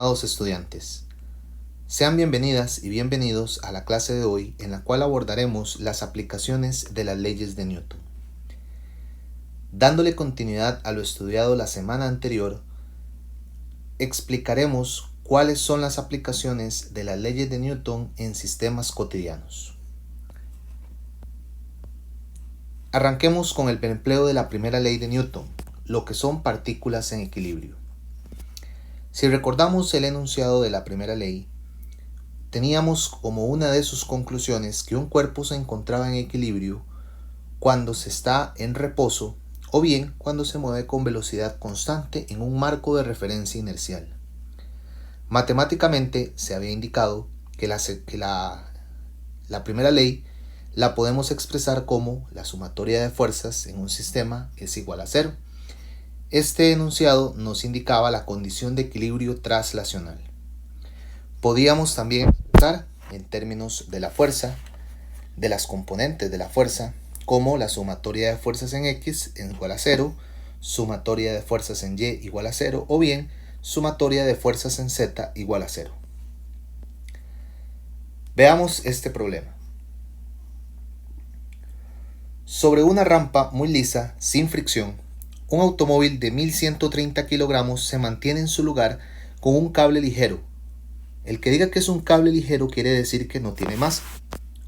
Estimados estudiantes, sean bienvenidas y bienvenidos a la clase de hoy en la cual abordaremos las aplicaciones de las leyes de Newton. Dándole continuidad a lo estudiado la semana anterior, explicaremos cuáles son las aplicaciones de las leyes de Newton en sistemas cotidianos. Arranquemos con el empleo de la primera ley de Newton, lo que son partículas en equilibrio. Si recordamos el enunciado de la primera ley, teníamos como una de sus conclusiones que un cuerpo se encontraba en equilibrio cuando se está en reposo o bien cuando se mueve con velocidad constante en un marco de referencia inercial. Matemáticamente se había indicado que la primera ley la podemos expresar como la sumatoria de fuerzas en un sistema es igual a 0. Este enunciado nos indicaba la condición de equilibrio traslacional. Podíamos también expresar en términos de la fuerza, de las componentes de la fuerza, como la sumatoria de fuerzas en X igual a 0, sumatoria de fuerzas en Y igual a 0, o bien sumatoria de fuerzas en Z igual a 0. Veamos este problema. Sobre una rampa muy lisa, sin fricción, un automóvil de 1130 kilogramos se mantiene en su lugar con un cable ligero. El que diga que es un cable ligero quiere decir que no tiene masa,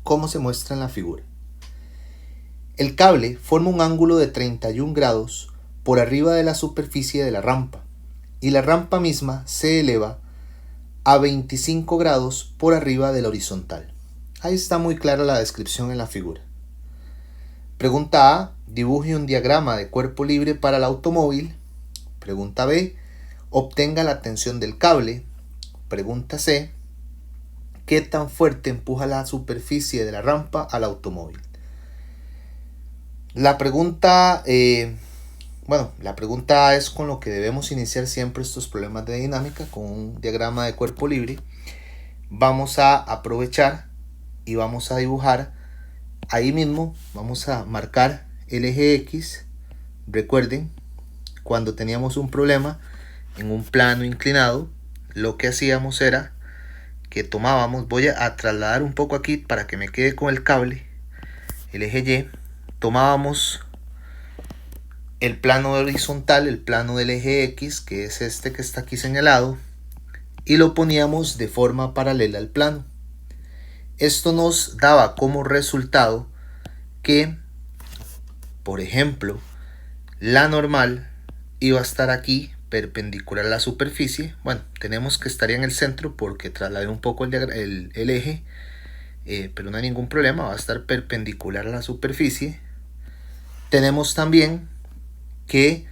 como se muestra en la figura. El cable forma un ángulo de 31 grados por arriba de la superficie de la rampa y la rampa misma se eleva a 25 grados por arriba de la horizontal. Ahí está muy clara la descripción en la figura. Pregunta A, dibuje un diagrama de cuerpo libre para el automóvil. Pregunta B, obtenga la tensión del cable. Pregunta C, ¿qué tan fuerte empuja la superficie de la rampa al automóvil? La pregunta A es con lo que debemos iniciar siempre estos problemas de dinámica, con un diagrama de cuerpo libre. Vamos a aprovechar y vamos a dibujar ahí mismo, vamos a marcar el eje X. Recuerden, cuando teníamos un problema en un plano inclinado, lo que hacíamos era que tomábamos, voy a trasladar un poco aquí para que me quede con el cable, el eje Y, tomábamos el plano horizontal, el plano del eje X, que es este que está aquí señalado, y lo poníamos de forma paralela al plano. Esto nos daba como resultado que, por ejemplo, la normal iba a estar aquí perpendicular a la superficie. Bueno, tenemos que estaría en el centro porque trasladé un poco el eje, pero no hay ningún problema, va a estar perpendicular a la superficie. Tenemos también que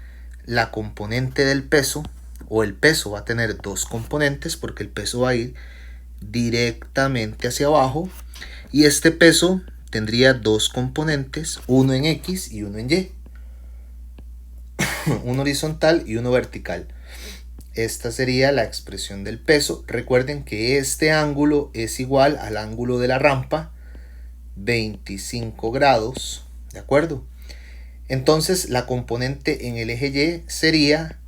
la componente del peso, o el peso va a tener dos componentes porque el peso va a ir directamente hacia abajo, y este peso tendría dos componentes, uno en X y uno en Y, uno horizontal y uno vertical. Esta sería la expresión del peso. Recuerden que este ángulo es igual al ángulo de la rampa, 25 grados, ¿de acuerdo? Entonces la componente en el eje Y sería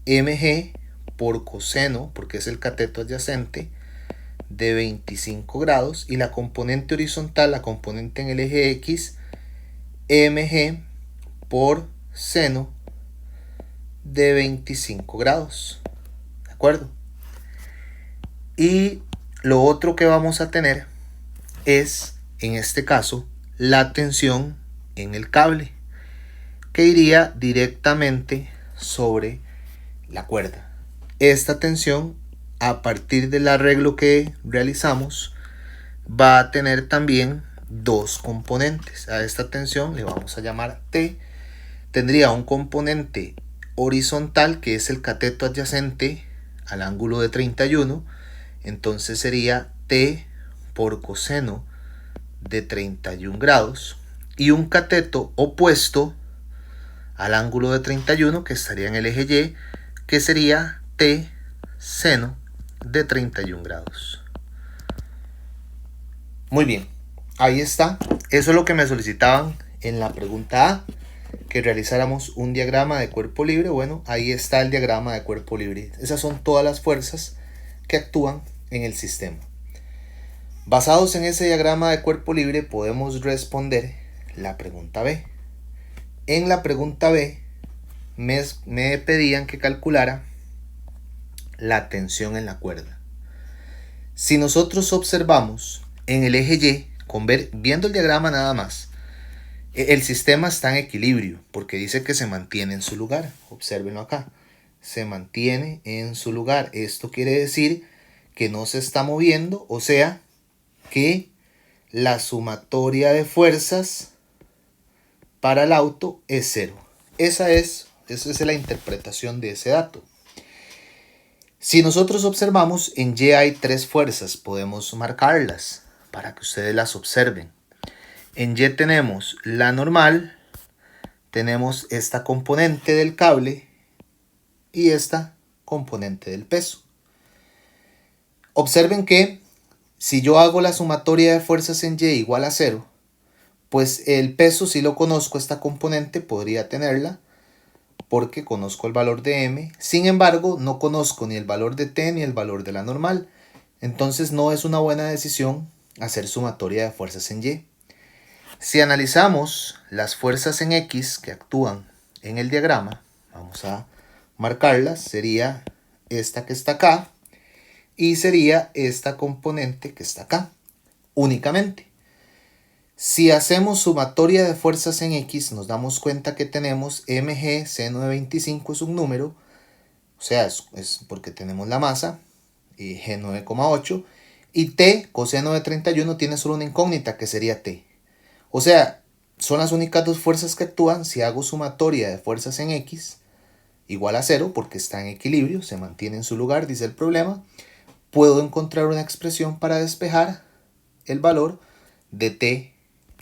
mg por coseno, porque es el cateto adyacente, de 25 grados, y la componente horizontal, la componente en el eje X, mg por seno de 25 grados, ¿de acuerdo? Y lo otro que vamos a tener es, en este caso, la tensión en el cable, que iría directamente sobre la cuerda. Esta tensión, a partir del arreglo que realizamos, va a tener también dos componentes. A esta tensión le vamos a llamar T. Tendría un componente horizontal, que es el cateto adyacente al ángulo de 31. Entonces sería T por coseno de 31 grados. Y un cateto opuesto al ángulo de 31, que estaría en el eje Y, que sería T seno de 31 grados. Muy bien, ahí está. Eso es lo que me solicitaban en la pregunta A, que realizáramos un diagrama de cuerpo libre. Bueno, ahí está el diagrama de cuerpo libre. Esas son todas las fuerzas que actúan en el sistema. Basados en ese diagrama de cuerpo libre podemos responder la pregunta B. En la pregunta B me pedían que calculara la tensión en la cuerda. Si nosotros observamos en el eje Y, viendo el diagrama nada más, el sistema está en equilibrio porque dice que se mantiene en su lugar. Obsérvenlo acá. Se mantiene en su lugar. Esto quiere decir que no se está moviendo, o sea que la sumatoria de fuerzas para el auto es 0. Esa es la interpretación de ese dato. Si nosotros observamos, en Y hay 3 fuerzas, podemos marcarlas para que ustedes las observen. En Y tenemos la normal, tenemos esta componente del cable y esta componente del peso. Observen que si yo hago la sumatoria de fuerzas en Y igual a 0, pues el peso, si lo conozco, esta componente podría tenerla porque conozco el valor de M. Sin embargo, no conozco ni el valor de T ni el valor de la normal. Entonces no es una buena decisión hacer sumatoria de fuerzas en Y. Si analizamos las fuerzas en X que actúan en el diagrama, vamos a marcarlas, sería esta que está acá y sería esta componente que está acá, únicamente. Si hacemos sumatoria de fuerzas en X, nos damos cuenta que tenemos mg seno de 25 es un número, o sea, es porque tenemos la masa, g 9,8, y t coseno de 31 tiene solo una incógnita que sería t. O sea, son las únicas dos fuerzas que actúan. Si hago sumatoria de fuerzas en X igual a 0, porque está en equilibrio, se mantiene en su lugar, dice el problema, puedo encontrar una expresión para despejar el valor de t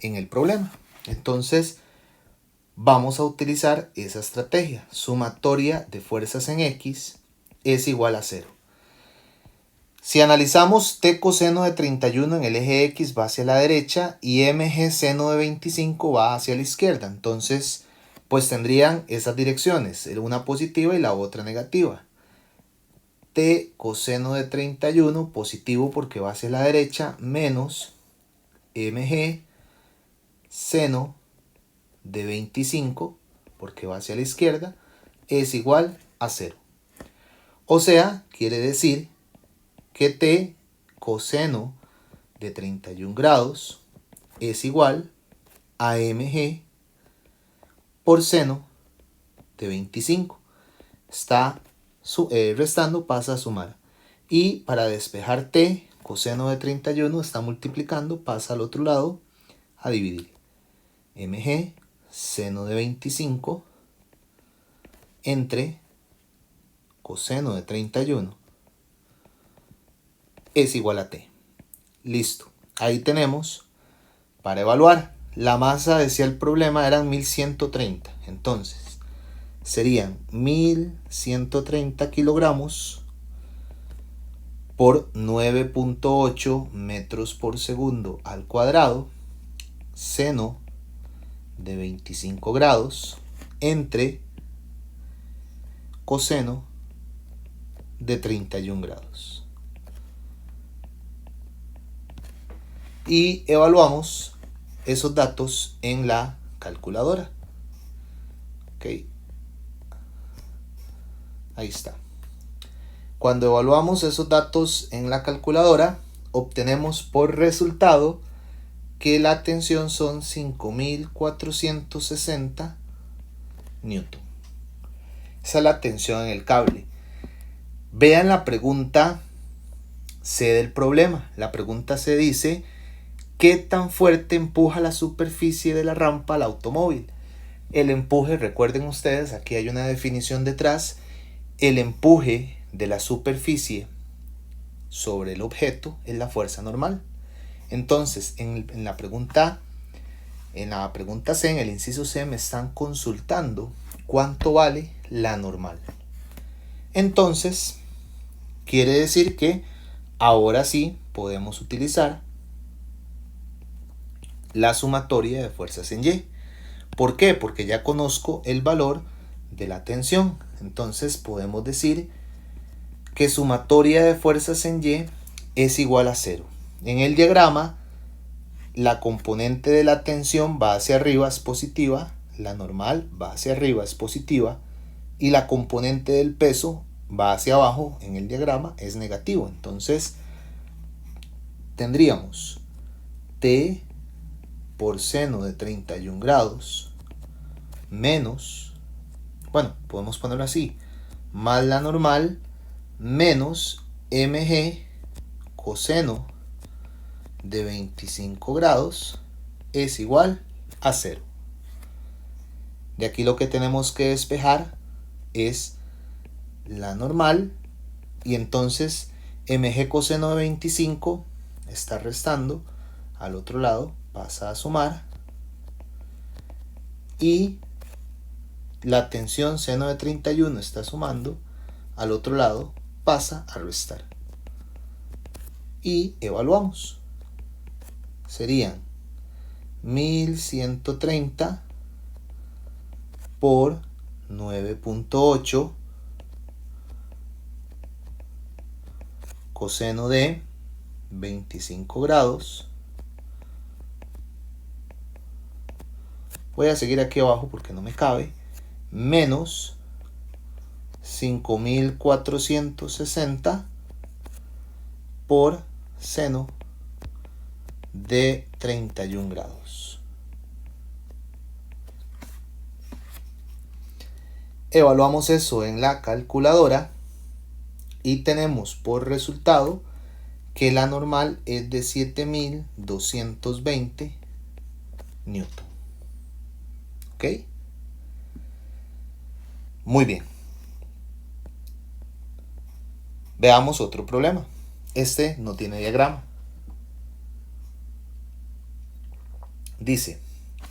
en el problema. Entonces vamos a utilizar esa estrategia. Sumatoria de fuerzas en X es igual a 0. Si analizamos t coseno de 31 en el eje X va hacia la derecha y mg seno de 25 va hacia la izquierda. Entonces pues tendrían esas direcciones, una positiva y la otra negativa. T coseno de 31 positivo porque va hacia la derecha menos mg seno de 25 porque va hacia la izquierda es igual a 0. O sea, quiere decir que t coseno de 31 grados es igual a mg por seno de 25. Está restando, pasa a sumar. Y para despejar t coseno de 31 está multiplicando, pasa al otro lado a dividir. mg seno de 25 entre coseno de 31 es igual a t. Listo. Ahí tenemos para evaluar. La masa, decía el problema, eran 1130. Entonces serían 1130 kilogramos por 9.8 metros por segundo al cuadrado, seno de 25 grados entre coseno de 31 grados. Y evaluamos esos datos en la calculadora. Ok, ahí está. Cuando evaluamos esos datos en la calculadora, obtenemos por resultado que la tensión son 5460 newton. Esa es la tensión en el cable. Vean la pregunta C del problema. La pregunta C dice: ¿qué tan fuerte empuja la superficie de la rampa al automóvil? El empuje, recuerden ustedes, aquí hay una definición detrás. El empuje de la superficie sobre el objeto es la fuerza normal. Entonces, en la pregunta C, en el inciso C, me están consultando cuánto vale la normal. Entonces, quiere decir que ahora sí podemos utilizar la sumatoria de fuerzas en Y. ¿Por qué? Porque ya conozco el valor de la tensión. Entonces podemos decir que sumatoria de fuerzas en Y es igual a 0. En el diagrama, la componente de la tensión va hacia arriba, es positiva, la normal va hacia arriba, es positiva, y la componente del peso va hacia abajo, en el diagrama, es negativo. Entonces, tendríamos T por seno de 31 grados menos, bueno, podemos ponerlo así, más la normal menos mg coseno de 25 grados es igual a 0. De aquí lo que tenemos que despejar es la normal, y entonces mg coseno de 25 está restando, al otro lado pasa a sumar, y la tensión seno de 31 está sumando, al otro lado pasa a restar. Y evaluamos. Serían 1130 por 9.8 coseno de 25 grados. Voy a seguir aquí abajo porque no me cabe. Menos 5460 por seno de 31 grados. Evaluamos eso en la calculadora y tenemos por resultado que la normal es de 7220 newton. ¿Ok? Muy bien. Veamos otro problema. Este no tiene diagrama. Dice,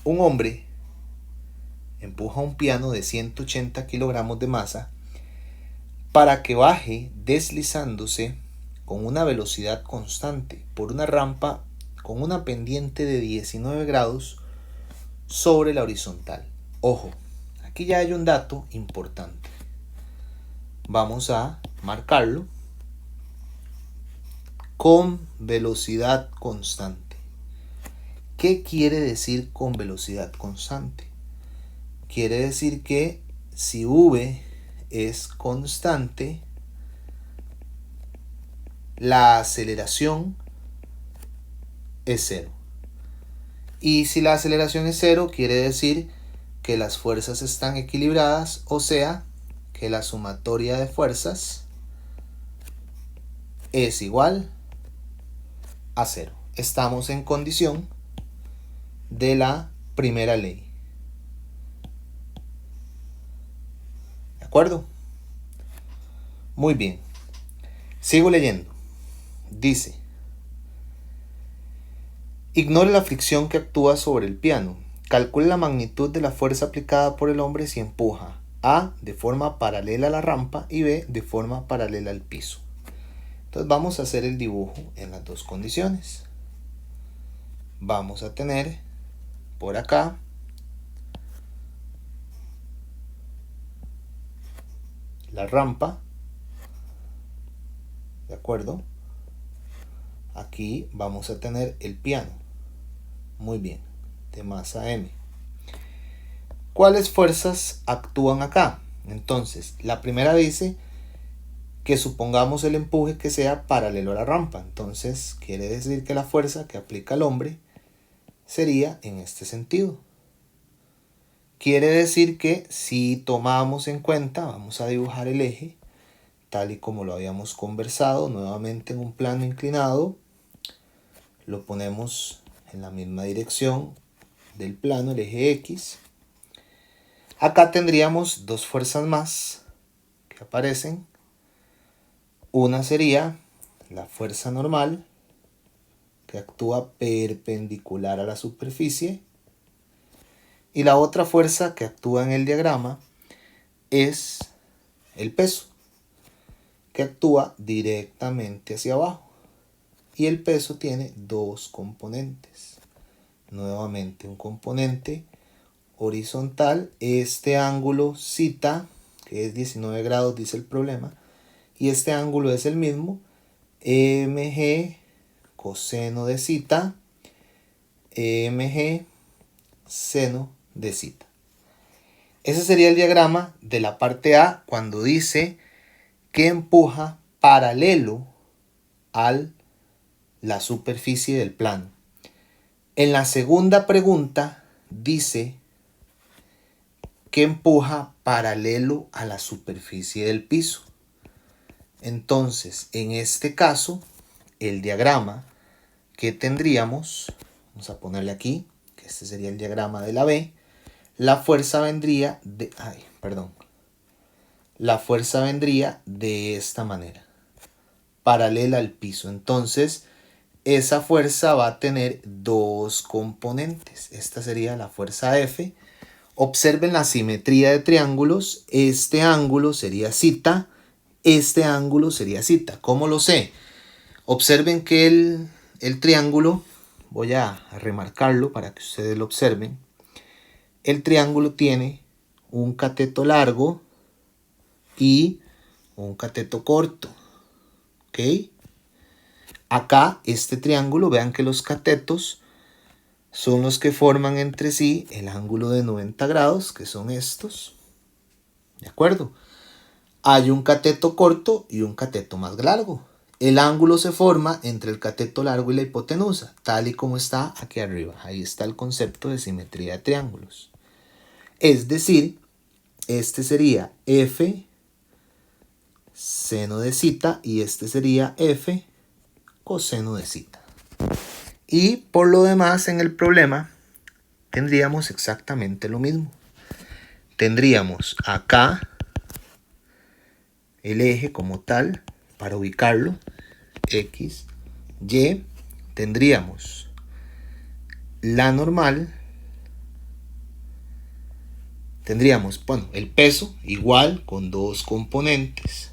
un hombre empuja un piano de 180 kilogramos de masa para que baje deslizándose con una velocidad constante por una rampa con una pendiente de 19 grados sobre la horizontal. Ojo, aquí ya hay un dato importante. Vamos a marcarlo con velocidad constante. ¿Qué quiere decir con velocidad constante? Quiere decir que si V es constante, la aceleración es 0. Y si la aceleración es 0, quiere decir que las fuerzas están equilibradas, o sea, que la sumatoria de fuerzas es igual a 0. Estamos en condición de la primera ley. ¿De acuerdo? Muy bien. Sigo leyendo. Dice, ignore la fricción que actúa sobre el piano. Calcule la magnitud de la fuerza aplicada por el hombre si empuja A de forma paralela a la rampa y B de forma paralela al piso. Entonces vamos a hacer el dibujo en las dos condiciones. Vamos a tener por acá la rampa, ¿de acuerdo? Aquí vamos a tener el piano. Muy bien, de masa M. ¿Cuáles fuerzas actúan acá? Entonces, la primera dice que supongamos el empuje que sea paralelo a la rampa. Entonces, quiere decir que la fuerza que aplica el hombre sería en este sentido. Quiere decir que si tomamos en cuenta, vamos a dibujar el eje, tal y como lo habíamos conversado, nuevamente en un plano inclinado, lo ponemos en la misma dirección del plano, el eje X. Acá tendríamos dos fuerzas más que aparecen. Una sería la fuerza normal, que actúa perpendicular a la superficie, y la otra fuerza que actúa en el diagrama es el peso, que actúa directamente hacia abajo. Y el peso tiene dos componentes. Nuevamente un componente horizontal, este ángulo θ, que es 19 grados, dice el problema, y este ángulo es el mismo, mg coseno de zeta, mg seno de zeta. Ese sería el diagrama de la parte A cuando dice que empuja paralelo a la superficie del plano. En la segunda pregunta dice que empuja paralelo a la superficie del piso. Entonces, en este caso, el diagrama que tendríamos, vamos a ponerle aquí, que este sería el diagrama de la B, la fuerza vendría de, la fuerza vendría de esta manera, paralela al piso. Entonces, esa fuerza va a tener dos componentes. Esta sería la fuerza F. Observen la simetría de triángulos. Este ángulo sería zeta, este ángulo sería zeta. ¿Cómo lo sé? Observen que el triángulo, voy a remarcarlo para que ustedes lo observen. El triángulo tiene un cateto largo y un cateto corto. ¿Ok? Acá, este triángulo, vean que los catetos son los que forman entre sí el ángulo de 90 grados, que son estos. ¿De acuerdo? Hay un cateto corto y un cateto más largo. El ángulo se forma entre el cateto largo y la hipotenusa, tal y como está aquí arriba. Ahí está el concepto de simetría de triángulos. Es decir, este sería F seno de zeta y este sería F coseno de zeta. Y por lo demás en el problema tendríamos exactamente lo mismo. Tendríamos acá el eje como tal para ubicarlo, X, Y. Tendríamos la normal. Tendríamos, bueno, el peso igual con dos componentes,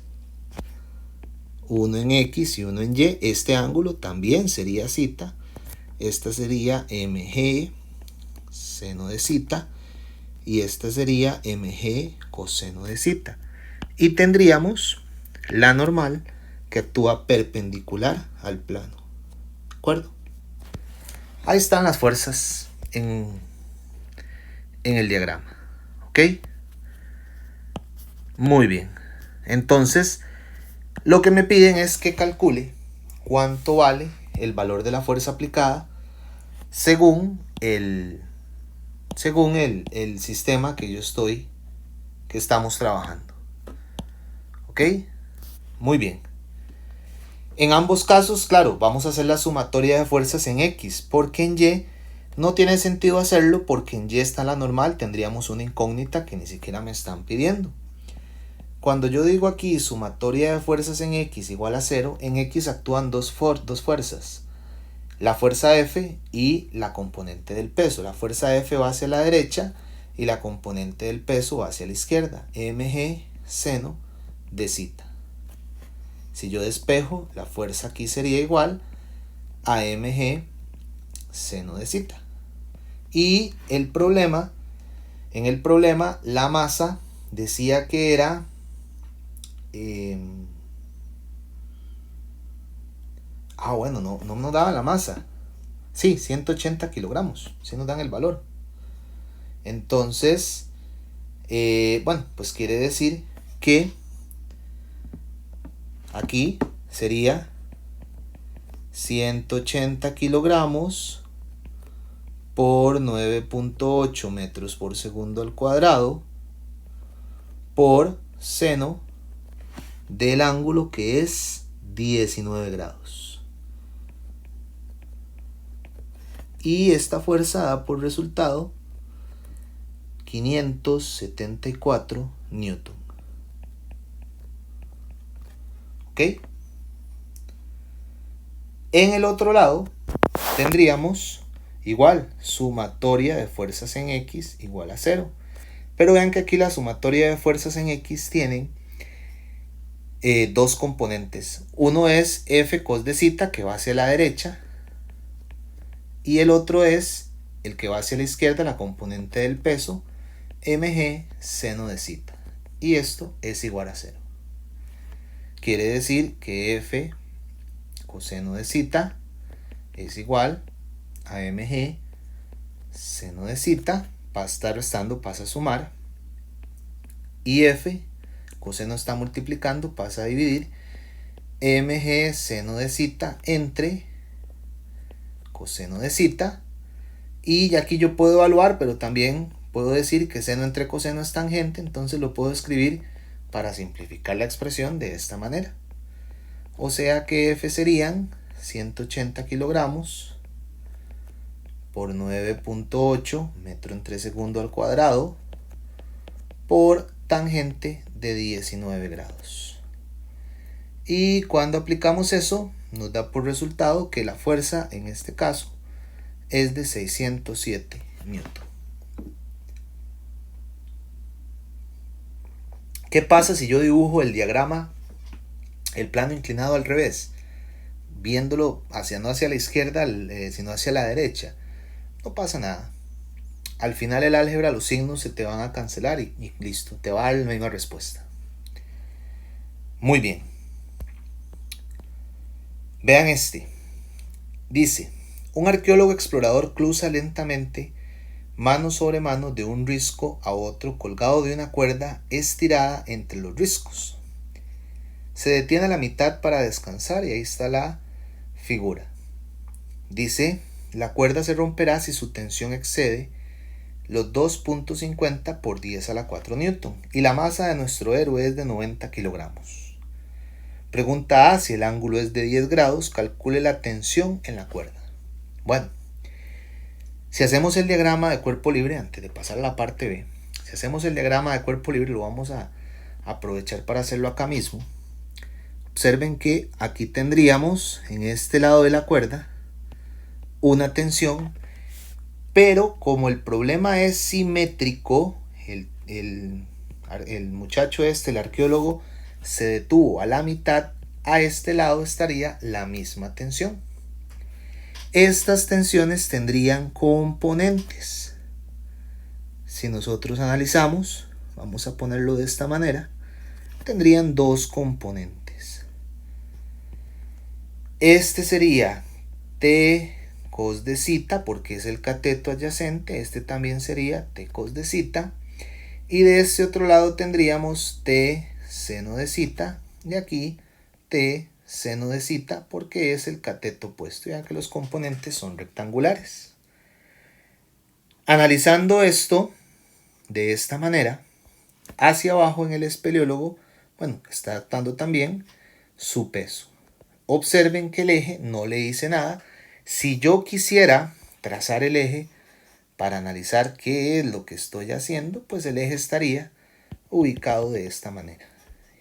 uno en X y uno en Y. Este ángulo también sería zeta. Esta sería mg seno de zeta y esta sería mg coseno de zeta. Y tendríamos la normal que actúa perpendicular al plano. ¿De acuerdo? Ahí están las fuerzas en el diagrama. ¿Ok? Muy bien. Entonces, lo que me piden es que calcule cuánto vale el valor de la fuerza aplicada según el sistema que estamos trabajando. ¿Ok? Muy bien. En ambos casos, claro, vamos a hacer la sumatoria de fuerzas en X, porque en Y no tiene sentido hacerlo, porque en Y está la normal, tendríamos una incógnita que ni siquiera me están pidiendo. Cuando yo digo aquí sumatoria de fuerzas en X igual a 0, en X actúan dos fuerzas. La fuerza F y la componente del peso. La fuerza F va hacia la derecha y la componente del peso va hacia la izquierda. mg seno de zeta. Si yo despejo, la fuerza aquí sería igual a mg seno de zeta. Y en el problema, la masa decía que era no nos daba la masa. Sí, 180 kilogramos. Sí nos dan el valor. Entonces, pues quiere decir que aquí sería 180 kilogramos por 9.8 metros por segundo al cuadrado por seno del ángulo que es 19 grados. Y esta fuerza da por resultado 574 newton. ¿Ok? En el otro lado tendríamos igual sumatoria de fuerzas en X igual a 0. Pero vean que aquí la sumatoria de fuerzas en X tienen dos componentes. Uno es F cos de zeta, que va hacia la derecha, y el otro es el que va hacia la izquierda, la componente del peso, mg seno de zeta. Y esto es igual a 0. quiere decir que f coseno de zeta es igual a mg seno de zeta, pasa restando, pasa a sumar, y f, coseno está multiplicando, pasa a dividir, mg seno de zeta entre coseno de zeta, y aquí yo puedo evaluar, pero también puedo decir que seno entre coseno es tangente, entonces lo puedo escribir para simplificar la expresión de esta manera. O sea que F serían 180 kilogramos por 9.8 metro entre segundo al cuadrado por tangente de 19 grados. Y cuando aplicamos eso, nos da por resultado que la fuerza en este caso es de 607 newton. ¿Qué pasa si yo dibujo el diagrama, el plano inclinado al revés? Viéndolo no hacia la izquierda, sino hacia la derecha. No pasa nada. Al final el álgebra, los signos se te van a cancelar y listo, te va a dar la misma respuesta. Muy bien. Vean este. Dice, un arqueólogo explorador cruza lentamente mano sobre mano de un risco a otro colgado de una cuerda estirada entre los riscos. Se detiene a la mitad para descansar y ahí está la figura. Dice, la cuerda se romperá si su tensión excede los 2.50 por 10 a la 4 newton y la masa de nuestro héroe es de 90 kilogramos. Pregunta A, si el ángulo es de 10 grados, calcule la tensión en la cuerda. Bueno, si hacemos el diagrama de cuerpo libre, antes de pasar a la parte B, si hacemos el diagrama de cuerpo libre, lo vamos a aprovechar para hacerlo acá mismo. Observen que aquí tendríamos en este lado de la cuerda una tensión, pero como el problema es simétrico, el muchacho el arqueólogo, se detuvo a la mitad, a este lado estaría la misma tensión. Estas tensiones tendrían componentes. Si nosotros analizamos, vamos a ponerlo de esta manera, tendrían dos componentes. Este sería T cos de zeta, porque es el cateto adyacente. Este también sería T cos de zeta. Y de este otro lado tendríamos T seno de zeta. Y aquí T seno de zeta, porque es el cateto opuesto, ya que los componentes son rectangulares. Analizando esto de esta manera, hacia abajo en el espeleólogo, bueno, está dando también su peso. Observen que el eje no le dice nada. Si yo quisiera trazar el eje para analizar qué es lo que estoy haciendo, pues el eje estaría ubicado de esta manera.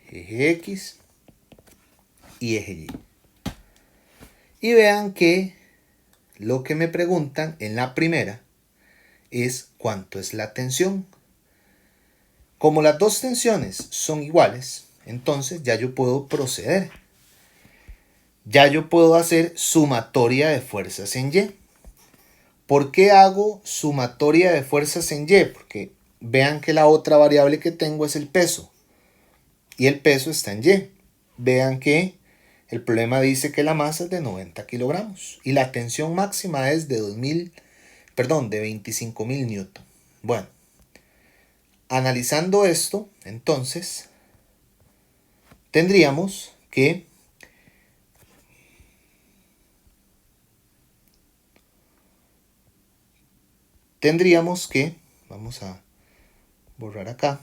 Eje X y eje Y. Y vean que lo que me preguntan en la primera es cuánto es la tensión. Como las dos tensiones son iguales, entonces ya yo puedo proceder. Ya yo puedo hacer sumatoria de fuerzas en Y. ¿Por qué hago sumatoria de fuerzas en Y? Porque vean que la otra variable que tengo es el peso. Y el peso está en Y. Vean que el problema dice que la masa es de 90 kilogramos. Y la tensión máxima es de 25.000 newton. Bueno, analizando esto, entonces, tendríamos que vamos a borrar acá,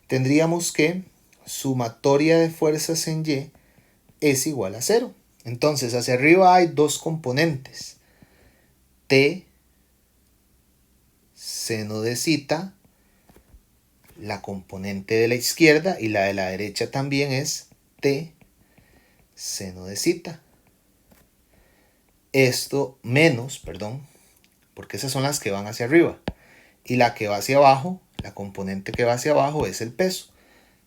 tendríamos que sumatoria de fuerzas en Y es igual a 0. Entonces hacia arriba hay dos componentes, T seno de zeta, la componente de la izquierda, y la de la derecha también es T seno de zeta. Esto menos, porque esas son las que van hacia arriba. Y la que va hacia abajo, la componente que va hacia abajo es el peso.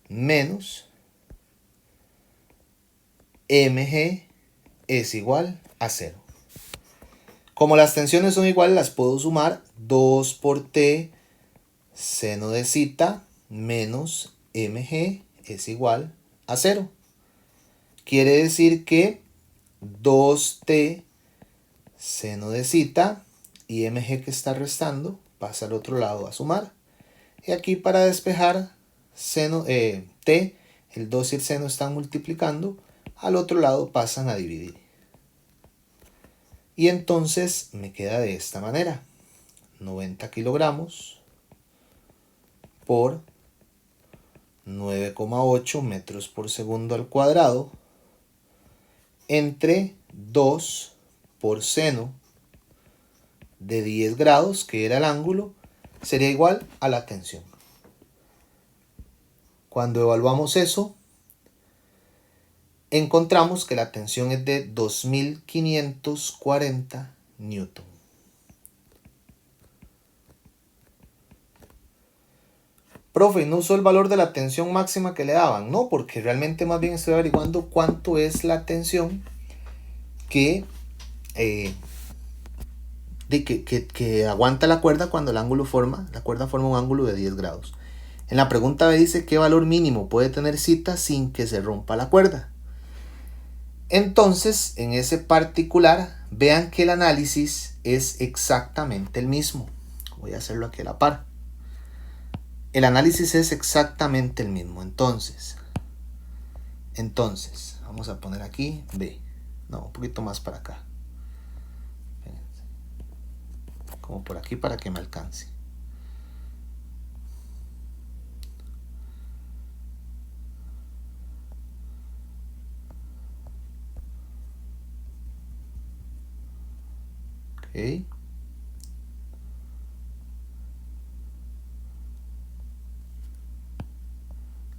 Menos mg es igual a 0. Como las tensiones son iguales, las puedo sumar. 2 por T seno de zeta menos mg es igual a 0. Quiere decir que 2t seno de cita y mg que está restando pasa al otro lado a sumar. Y aquí para despejar seno, t, el 2 y el seno están multiplicando, al otro lado pasan a dividir. Y entonces me queda de esta manera. 90 kilogramos por 9,8 metros por segundo al cuadrado entre 2 por seno de 10 grados, que era el ángulo, sería igual a la tensión. Cuando evaluamos eso, encontramos que la tensión es de 2540 newton. Profe, ¿no usó el valor de la tensión máxima que le daban? No, porque realmente más bien estoy averiguando cuánto es la tensión que aguanta la cuerda cuando la cuerda forma un ángulo de 10 grados. En la pregunta me dice qué valor mínimo puede tener cita sin que se rompa la cuerda. Entonces, en ese particular, vean que el análisis es exactamente el mismo. Voy a hacerlo aquí a la par. El análisis es exactamente el mismo. Entonces, vamos a poner aquí B. No, un poquito más para acá. Como por aquí para que me alcance. Ok.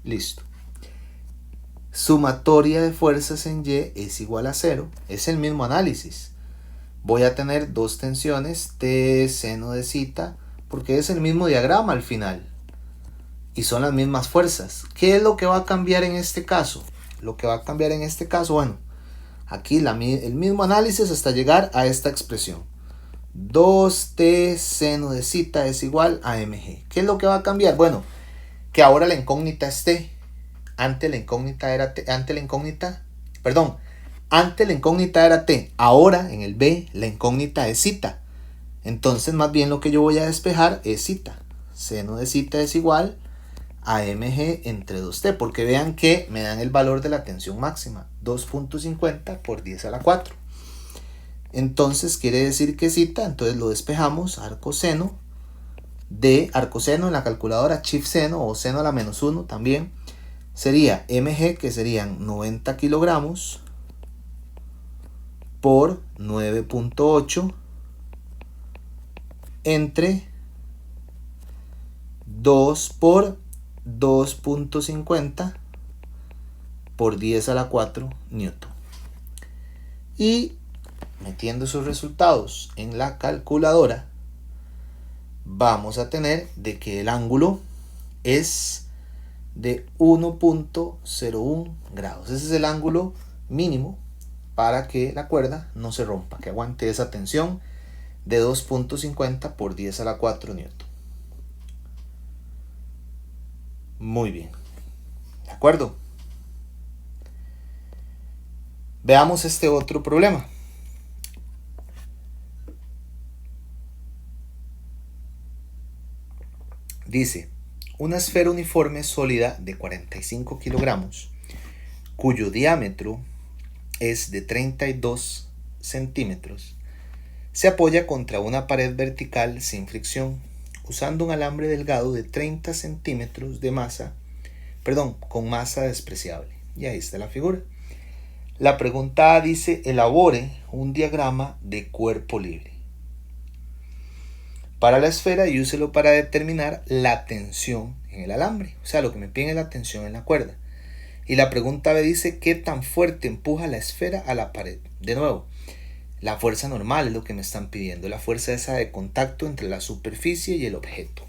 Listo. Sumatoria de fuerzas en Y es igual a 0. Es el mismo análisis. Voy a tener dos tensiones, T seno de cita, porque es el mismo diagrama al final. Y son las mismas fuerzas. ¿Qué es lo que va a cambiar en este caso? Lo que va a cambiar en este caso, bueno, aquí el mismo análisis hasta llegar a esta expresión. 2t seno de cita es igual a mg. ¿Qué es lo que va a cambiar? Bueno, que ahora la incógnita es t. Antes la incógnita era t. Antes la incógnita era t. Ahora en el b la incógnita es cita. Entonces más bien lo que yo voy a despejar es cita. Seno de cita es igual a mg entre 2t, porque vean que me dan el valor de la tensión máxima, 2.50 por 10 a la 4. Entonces quiere decir que cita, entonces lo despejamos, arcoseno en la calculadora, chief seno o seno a la menos 1 también, sería mg, que serían 90 kilogramos por 9.8 entre 2 por 2.50 por 10 a la 4 newton. Y metiendo esos resultados en la calculadora, vamos a tener de que el ángulo es de 1.01 grados. Ese es el ángulo mínimo para que la cuerda no se rompa, que aguante esa tensión de 2.50 por 10 a la 4 newton. Muy bien. ¿De acuerdo? Veamos este otro problema. Dice, una esfera uniforme sólida de 45 kilogramos, cuyo diámetro es de 32 centímetros, se apoya contra una pared vertical sin fricción, usando un alambre delgado de 30 centímetros de masa, con masa despreciable. Y ahí está la figura. La pregunta dice, elabore un diagrama de cuerpo libre para la esfera y úselo para determinar la tensión en el alambre. O sea, lo que me piden es la tensión en la cuerda. Y la pregunta me dice, ¿qué tan fuerte empuja la esfera a la pared? De nuevo, la fuerza normal es lo que me están pidiendo, la fuerza esa de contacto entre la superficie y el objeto.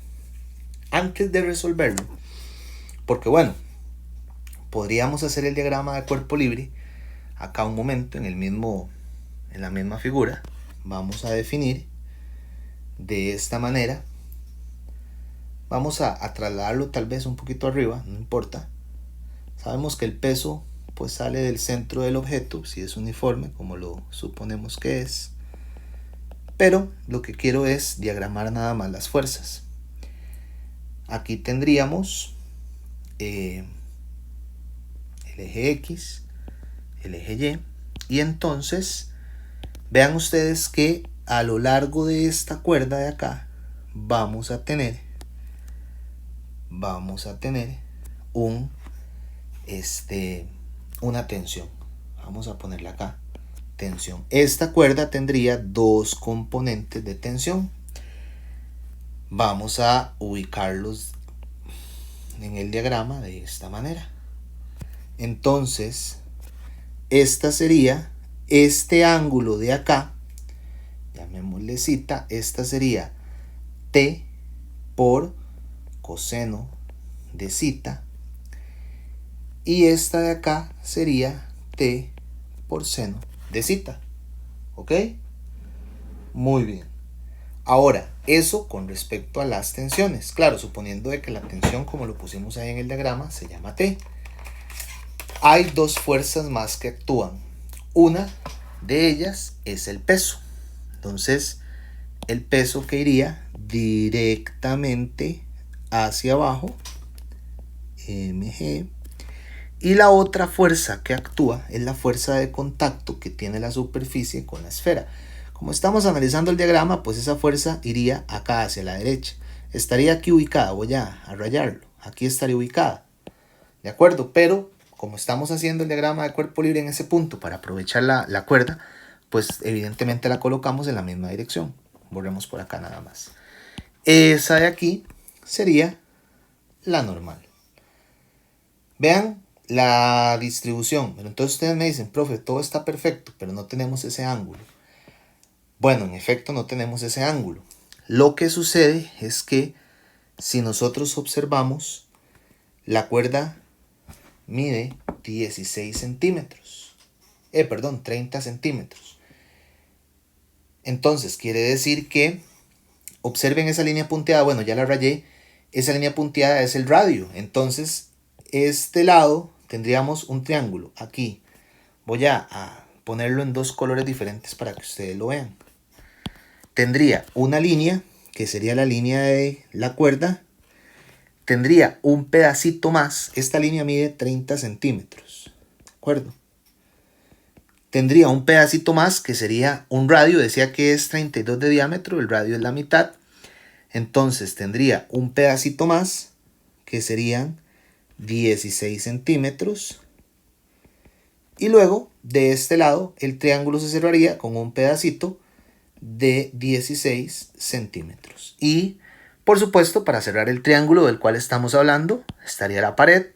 Antes de resolverlo, porque bueno, podríamos hacer el diagrama de cuerpo libre, acá un momento, en la misma figura, vamos a definir de esta manera, Vamos a trasladarlo tal vez un poquito arriba, no importa. Sabemos que el peso pues sale del centro del objeto, si es uniforme, como lo suponemos que es. Pero lo que quiero es diagramar nada más las fuerzas. Aquí tendríamos el eje X, el eje Y, y entonces vean ustedes que a lo largo de esta cuerda de acá vamos a tener una tensión. Vamos a ponerla acá, tensión. Esta cuerda tendría dos componentes de tensión. Vamos a ubicarlos en el diagrama de esta manera. Entonces, esta sería este ángulo de acá, llamémosle zeta, esta sería T por coseno de zeta, y esta de acá sería T por seno de zeta. ¿Ok? Muy bien. Ahora, eso con respecto a las tensiones. Claro, suponiendo de que la tensión, como lo pusimos ahí en el diagrama, se llama T. Hay dos fuerzas más que actúan. Una de ellas es el peso. Entonces, el peso que iría directamente hacia abajo, mg, y la otra fuerza que actúa es la fuerza de contacto que tiene la superficie con la esfera. Como estamos analizando el diagrama, pues esa fuerza iría acá hacia la derecha. Estaría aquí ubicada, voy a rayarlo. Aquí estaría ubicada. ¿De acuerdo? Pero como estamos haciendo el diagrama de cuerpo libre en ese punto para aprovechar la cuerda, pues evidentemente la colocamos en la misma dirección. Borremos por acá nada más. Esa de aquí sería la normal. Vean la distribución. Pero entonces ustedes me dicen, profe, todo está perfecto, pero no tenemos ese ángulo. Bueno, en efecto no tenemos ese ángulo. Lo que sucede es que si nosotros observamos, la cuerda mide 16 centímetros. 30 centímetros. Entonces quiere decir que, observen esa línea punteada, bueno, ya la rayé, esa línea punteada es el radio. Entonces, este lado tendríamos un triángulo aquí. Voy a ponerlo en dos colores diferentes para que ustedes lo vean. Tendría una línea, que sería la línea de la cuerda. Tendría un pedacito más. Esta línea mide 30 centímetros. ¿De acuerdo? Tendría un pedacito más, que sería un radio. Decía que es 32 de diámetro, el radio es la mitad. Entonces tendría un pedacito más, que serían 16 centímetros. Y luego, de este lado, el triángulo se cerraría con un pedacito de 16 centímetros. Y, por supuesto, para cerrar el triángulo del cual estamos hablando, estaría la pared.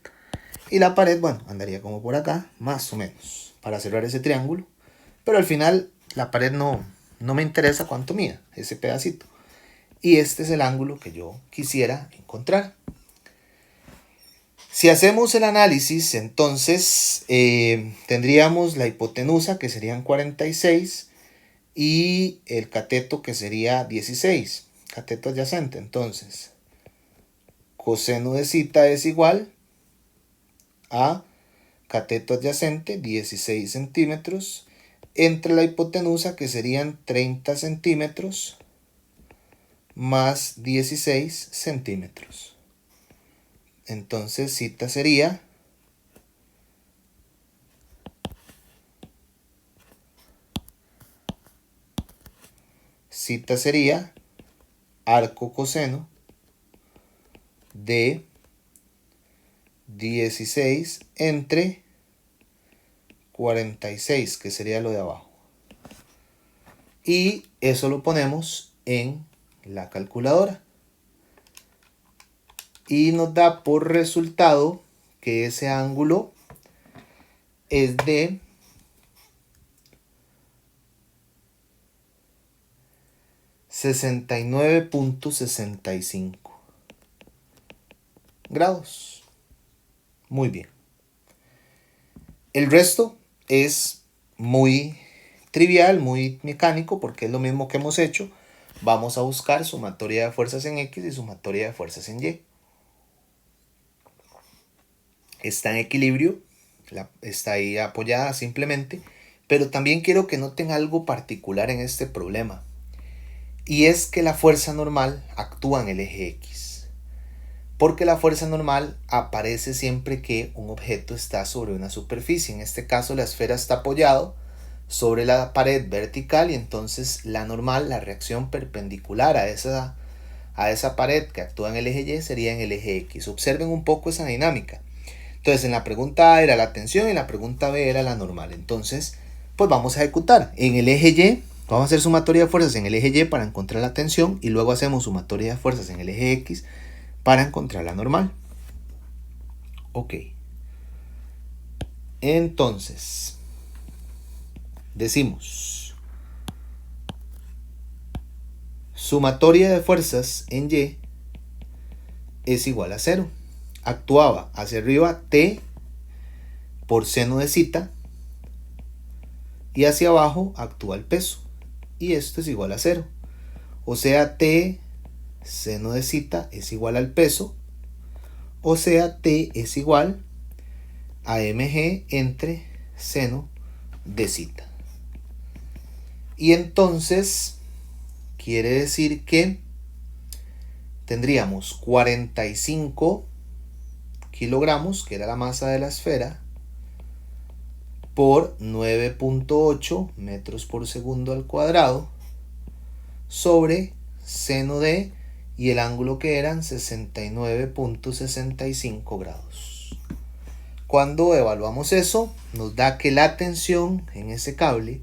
Y la pared, bueno, andaría como por acá, más o menos, para cerrar ese triángulo. Pero al final, la pared no me interesa cuánto mida ese pedacito. Y este es el ángulo que yo quisiera encontrar. Si hacemos el análisis, entonces tendríamos la hipotenusa, que serían 46, y el cateto, que sería 16, cateto adyacente. Entonces, coseno de zeta es igual a cateto adyacente, 16 centímetros, entre la hipotenusa, que serían 30 centímetros, más 16 centímetros. Entonces, zeta sería arco coseno de 16 entre 46, que sería lo de abajo. Y eso lo ponemos en la calculadora. Y nos da por resultado que ese ángulo es de 69.65 grados. Muy bien. El resto es muy trivial, muy mecánico, porque es lo mismo que hemos hecho. vamos a buscar sumatoria de fuerzas en X y sumatoria de fuerzas en Y. Está en equilibrio, está ahí apoyada simplemente, pero también quiero que noten algo particular en este problema. Y es que la fuerza normal actúa en el eje X. Porque la fuerza normal aparece siempre que un objeto está sobre una superficie. En este caso la esfera está apoyado sobre la pared vertical y entonces la normal, la reacción perpendicular a esa pared que actúa en el eje Y sería en el eje X. Observen un poco esa dinámica. Entonces en la pregunta A era la tensión y en la pregunta B era la normal. Entonces pues vamos a ejecutar. En el eje Y vamos a hacer sumatoria de fuerzas en el eje Y para encontrar la tensión y luego hacemos sumatoria de fuerzas en el eje X para encontrar la normal. Ok. Entonces, decimos, sumatoria de fuerzas en Y es igual a 0. Actuaba hacia arriba T por seno de zeta y hacia abajo actúa el peso. Y esto es igual a 0. O sea, T seno de zeta es igual al peso. O sea, T es igual a mg entre seno de zeta. Y entonces quiere decir que tendríamos 45 kilogramos, que era la masa de la esfera, por 9.8 metros por segundo al cuadrado, sobre seno de, y el ángulo que eran 69.65 grados. Cuando evaluamos eso, nos da que la tensión en ese cable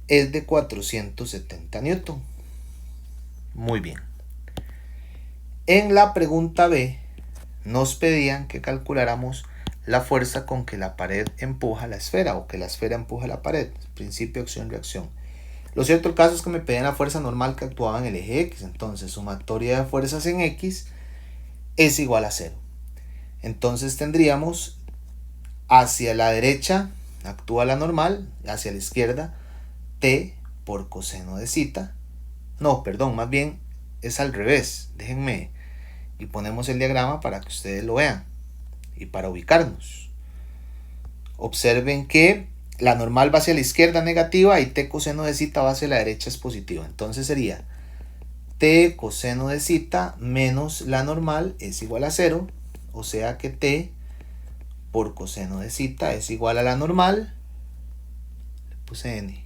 es de 470 newton. Muy bien. En la pregunta B nos pedían que calculáramos la fuerza con que la pared empuja la esfera o que la esfera empuja la pared. Principio, acción, reacción. Lo cierto el caso es que me pedían la fuerza normal que actuaba en el eje X. Entonces sumatoria de fuerzas en X es igual a 0. Entonces tendríamos hacia la derecha actúa la normal, hacia la izquierda T por coseno de zeta. No, perdón, más bien es al revés. Déjenme y ponemos el diagrama para que ustedes lo vean y para ubicarnos. Observen que la normal va hacia la izquierda negativa y T coseno de zeta va hacia la derecha es positiva. Entonces sería T coseno de zeta menos la normal es igual a 0. O sea que T por coseno de zeta es igual a la normal. Le puse N.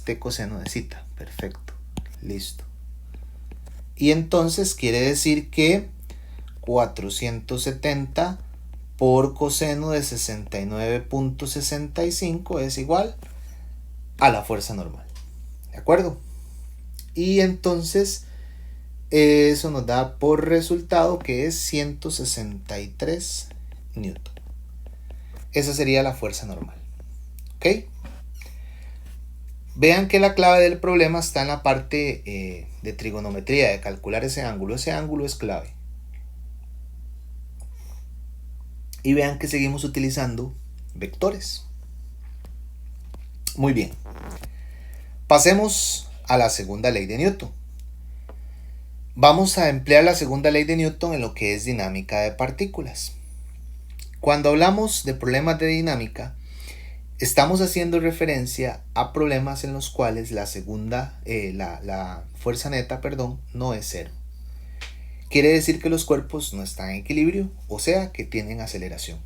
T coseno de zeta. Perfecto. Listo. Y entonces quiere decir que 470 por coseno de 69.65 es igual a la fuerza normal. ¿De acuerdo? Y entonces eso nos da por resultado que es 163 newton. Esa sería la fuerza normal. ¿Ok? Vean que la clave del problema está en la parte de trigonometría, de calcular ese ángulo. Ese ángulo es clave. Y vean que seguimos utilizando vectores. Muy bien. Pasemos a la segunda ley de Newton. Vamos a emplear la segunda ley de Newton en lo que es dinámica de partículas. Cuando hablamos de problemas de dinámica, estamos haciendo referencia a problemas en los cuales la fuerza neta, no es 0. Quiere decir que los cuerpos no están en equilibrio, o sea que tienen aceleración.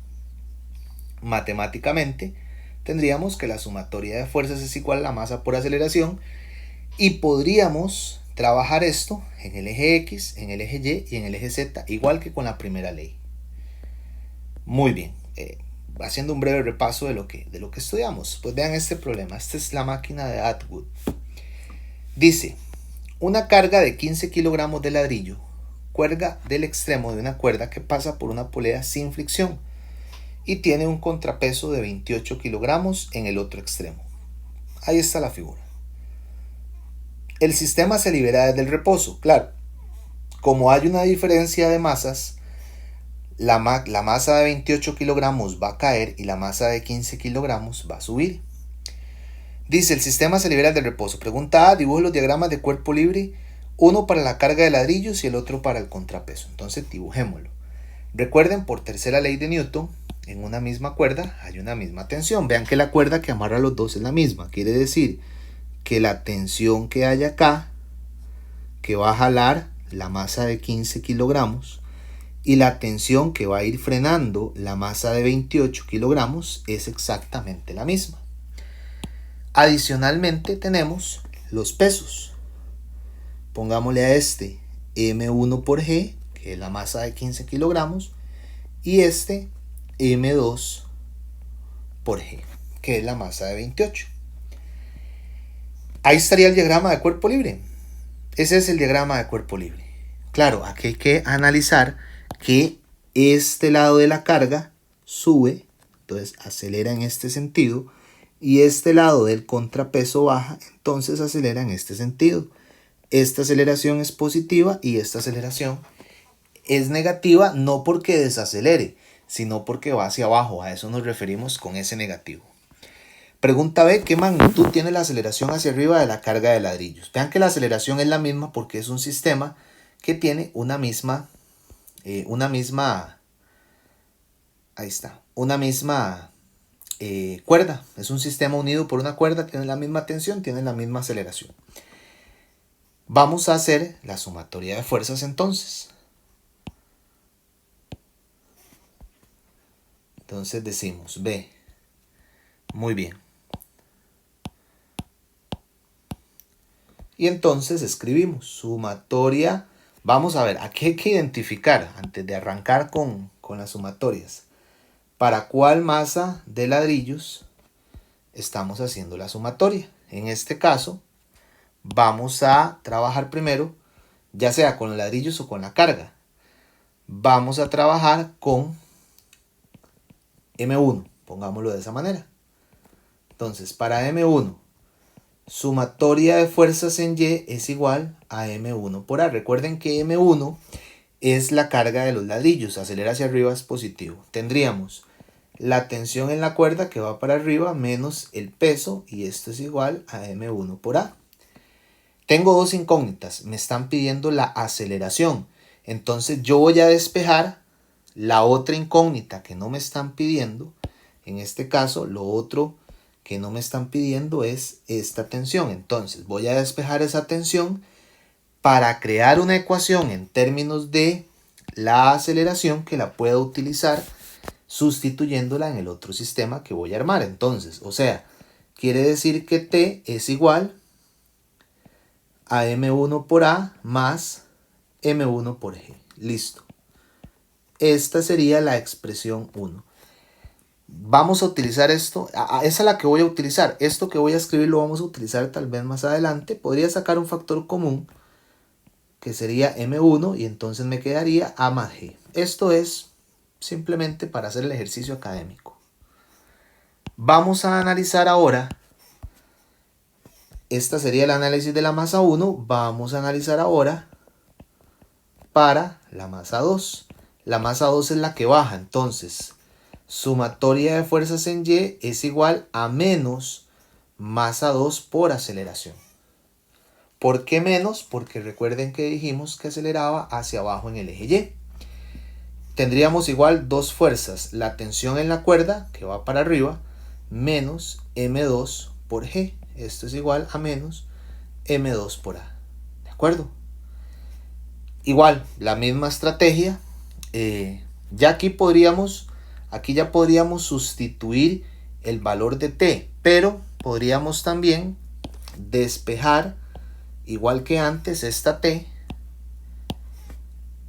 Matemáticamente, tendríamos que la sumatoria de fuerzas es igual a la masa por aceleración y podríamos trabajar esto en el eje X, en el eje Y y en el eje Z, igual que con la primera ley. Muy bien. Haciendo un breve repaso de lo que estudiamos. Pues vean este problema. Esta es la máquina de Atwood. Dice, una carga de 15 kilogramos de ladrillo cuelga del extremo de una cuerda que pasa por una polea sin fricción y tiene un contrapeso de 28 kilogramos en el otro extremo. Ahí está la figura. El sistema se libera desde el reposo. Claro, como hay una diferencia de masas, la masa de 28 kilogramos va a caer y la masa de 15 kilogramos va a subir. Dice, el sistema se libera del reposo. Pregunta A, dibuje los diagramas de cuerpo libre, uno para la carga de ladrillos y el otro para el contrapeso. Entonces dibujémoslo. Recuerden, por tercera ley de Newton, en una misma cuerda hay una misma tensión. Vean que la cuerda que amarra a los dos es la misma. Quiere decir que la tensión que hay acá, que va a jalar la masa de 15 kilogramos, y la tensión que va a ir frenando la masa de 28 kilogramos es exactamente la misma. Adicionalmente tenemos los pesos. Pongámosle a este M1 por G, que es la masa de 15 kilogramos, y este M2 por G, que es la masa de 28. Ahí estaría el diagrama de cuerpo libre. Ese es el diagrama de cuerpo libre. Claro, aquí hay que analizar que este lado de la carga sube, entonces acelera en este sentido, y este lado del contrapeso baja, entonces acelera en este sentido. Esta aceleración es positiva y esta aceleración es negativa, no porque desacelere, sino porque va hacia abajo. A eso nos referimos con ese negativo. Pregunta B, ¿qué magnitud tiene la aceleración hacia arriba de la carga de ladrillos? Vean que la aceleración es la misma porque es un sistema que tiene una misma cuerda. Es un sistema unido por una cuerda, tiene la misma tensión, tiene la misma aceleración. Vamos a hacer la sumatoria de fuerzas entonces. Entonces decimos B. Muy bien. Y entonces escribimos sumatoria. Vamos a ver, aquí hay que identificar, antes de arrancar con las sumatorias, para cuál masa de ladrillos estamos haciendo la sumatoria. En este caso, vamos a trabajar primero, ya sea con los ladrillos o con la carga. Vamos a trabajar con M1, pongámoslo de esa manera. Entonces, para M1, sumatoria de fuerzas en Y es igual a M1 por A. Recuerden que M1 es la carga de los ladrillos, acelera hacia arriba es positivo. Tendríamos la tensión en la cuerda que va para arriba menos el peso, y esto es igual a M1 por A. Tengo dos incógnitas, me están pidiendo la aceleración, entonces yo voy a despejar la otra incógnita que no me están pidiendo. En este caso, lo otro que no me están pidiendo es esta tensión. Entonces voy a despejar esa tensión para crear una ecuación en términos de la aceleración que la pueda utilizar sustituyéndola en el otro sistema que voy a armar. Entonces, o sea, quiere decir que T es igual a M1 por A más M1 por G. Listo. Esta sería la expresión 1. Vamos a utilizar esto, esa es la que voy a utilizar. Esto que voy a escribir lo vamos a utilizar tal vez más adelante. Podría sacar un factor común que sería M1 y entonces me quedaría A más G. Esto es simplemente para hacer el ejercicio académico. Vamos a analizar ahora, esta sería el análisis de la masa 1, vamos a analizar ahora para la masa 2. La masa 2 es la que baja, entonces sumatoria de fuerzas en Y es igual a menos masa 2 por aceleración. ¿Por qué menos? Porque recuerden que dijimos que aceleraba hacia abajo en el eje Y. Tendríamos igual dos fuerzas, la tensión en la cuerda que va para arriba menos M2 por G. Esto es igual a menos M2 por A. ¿De acuerdo? Igual, la misma estrategia. Ya aquí ya podríamos sustituir el valor de T, pero podríamos también despejar, igual que antes, esta T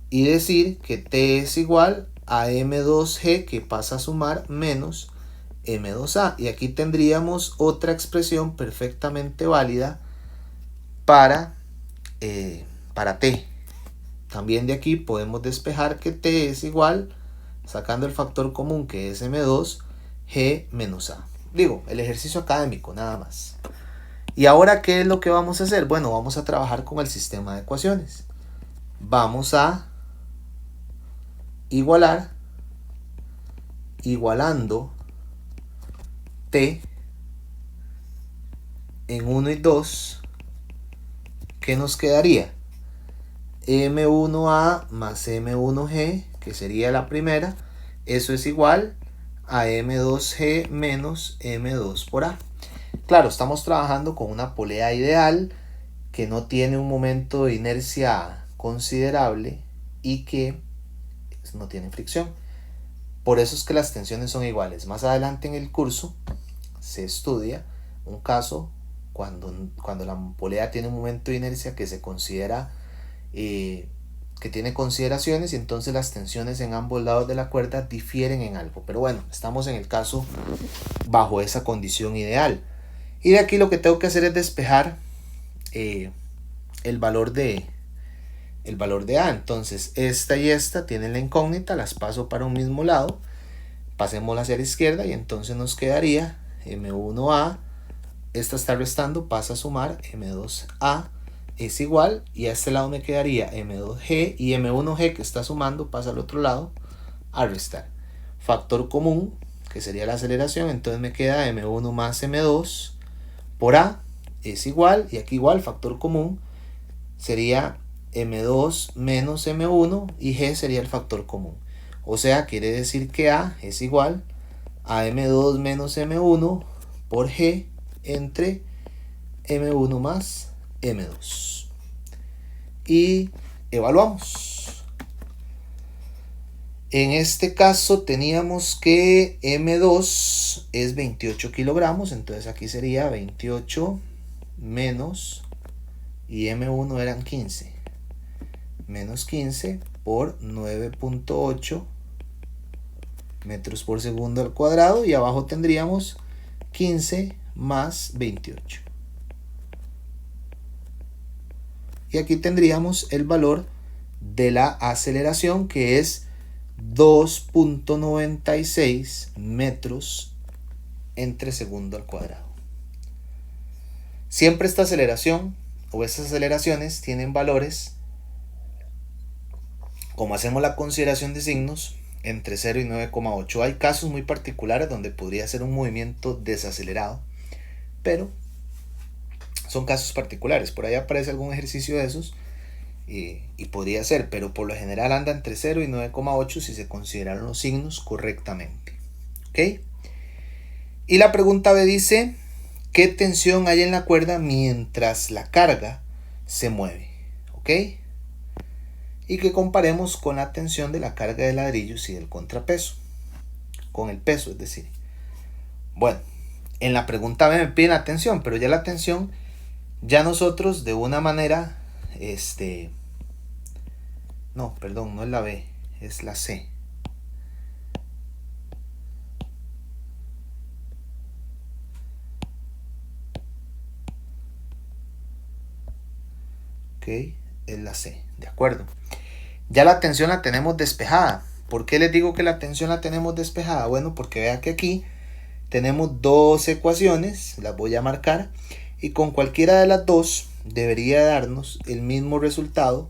y decir que T es igual a M2G que pasa a sumar menos M2A. Y aquí tendríamos otra expresión perfectamente válida para T. También de aquí podemos despejar que T es igual, sacando el factor común que es M2G menos A. Digo, el ejercicio académico nada más. ¿Y ahora qué es lo que vamos a hacer? Bueno, vamos a trabajar con el sistema de ecuaciones. Vamos a igualando T en 1 y 2, ¿qué nos quedaría? M1A más M1G, que sería la primera, eso es igual a M2G menos M2 por A. Claro, estamos trabajando con una polea ideal que no tiene un momento de inercia considerable y que no tiene fricción. Por eso es que las tensiones son iguales. Más adelante en el curso se estudia un caso cuando la polea tiene un momento de inercia que se considera que tiene consideraciones, y entonces las tensiones en ambos lados de la cuerda difieren en algo. Pero bueno, estamos en el caso bajo esa condición ideal. Y de aquí lo que tengo que hacer es despejar el valor de A. Entonces esta y esta tienen la incógnita, las paso para un mismo lado, pasémosla hacia la izquierda y entonces nos quedaría M1A, esta está restando, pasa a sumar, M2A es igual, y a este lado me quedaría M2G, y M1G que está sumando pasa al otro lado a restar. Factor común, que sería la aceleración, entonces me queda M1 más M2 por A es igual, y aquí igual, factor común, sería M2 menos M1, y G sería el factor común. O sea, quiere decir que A es igual a M2 menos M1 por G entre M1 más M2. Y evaluamos. En este caso teníamos que M2 es 28 kilogramos, entonces aquí sería 28 menos, y M1 eran 15, menos 15 por 9.8 metros por segundo al cuadrado, y abajo tendríamos 15 más 28. Y aquí tendríamos el valor de la aceleración, que es 2.96 metros entre segundo al cuadrado. Siempre esta aceleración o estas aceleraciones tienen valores, como hacemos la consideración de signos, entre 0 y 9,8. Hay casos muy particulares donde podría ser un movimiento desacelerado, pero son casos particulares. Por ahí aparece algún ejercicio de esos y podría ser, pero por lo general anda entre 0 y 9,8 si se consideraron los signos correctamente. ¿Ok? Y la pregunta B dice, ¿qué tensión hay en la cuerda mientras la carga se mueve? ¿Ok? Y que comparemos con la tensión de la carga de ladrillos y del contrapeso. Con el peso, es decir. Bueno, en la pregunta B me piden la tensión, pero ya la tensión, ya nosotros de una manera, no, perdón, no es la B, es la C. Ok, es la C, de acuerdo. Ya la tensión la tenemos despejada. ¿Por qué les digo que la tensión la tenemos despejada? Bueno, porque vean que aquí tenemos dos ecuaciones, las voy a marcar, y con cualquiera de las dos debería darnos el mismo resultado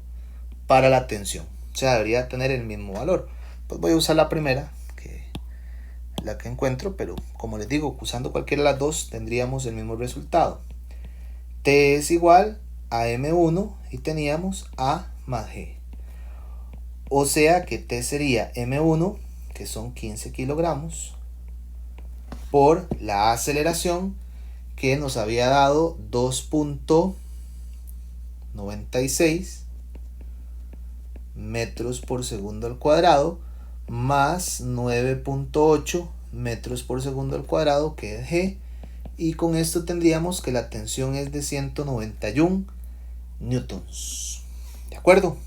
para la tensión. O sea, debería tener el mismo valor. Pues voy a usar la primera, la que encuentro, pero como les digo, usando cualquiera de las dos tendríamos el mismo resultado. T es igual a M1 y teníamos A más G. O sea que T sería M1, que son 15 kilogramos, por la aceleración que nos había dado 2.96 metros por segundo al cuadrado, más 9.8 metros por segundo al cuadrado, que es G, y con esto tendríamos que la tensión es de 191 newtons. ¿De acuerdo?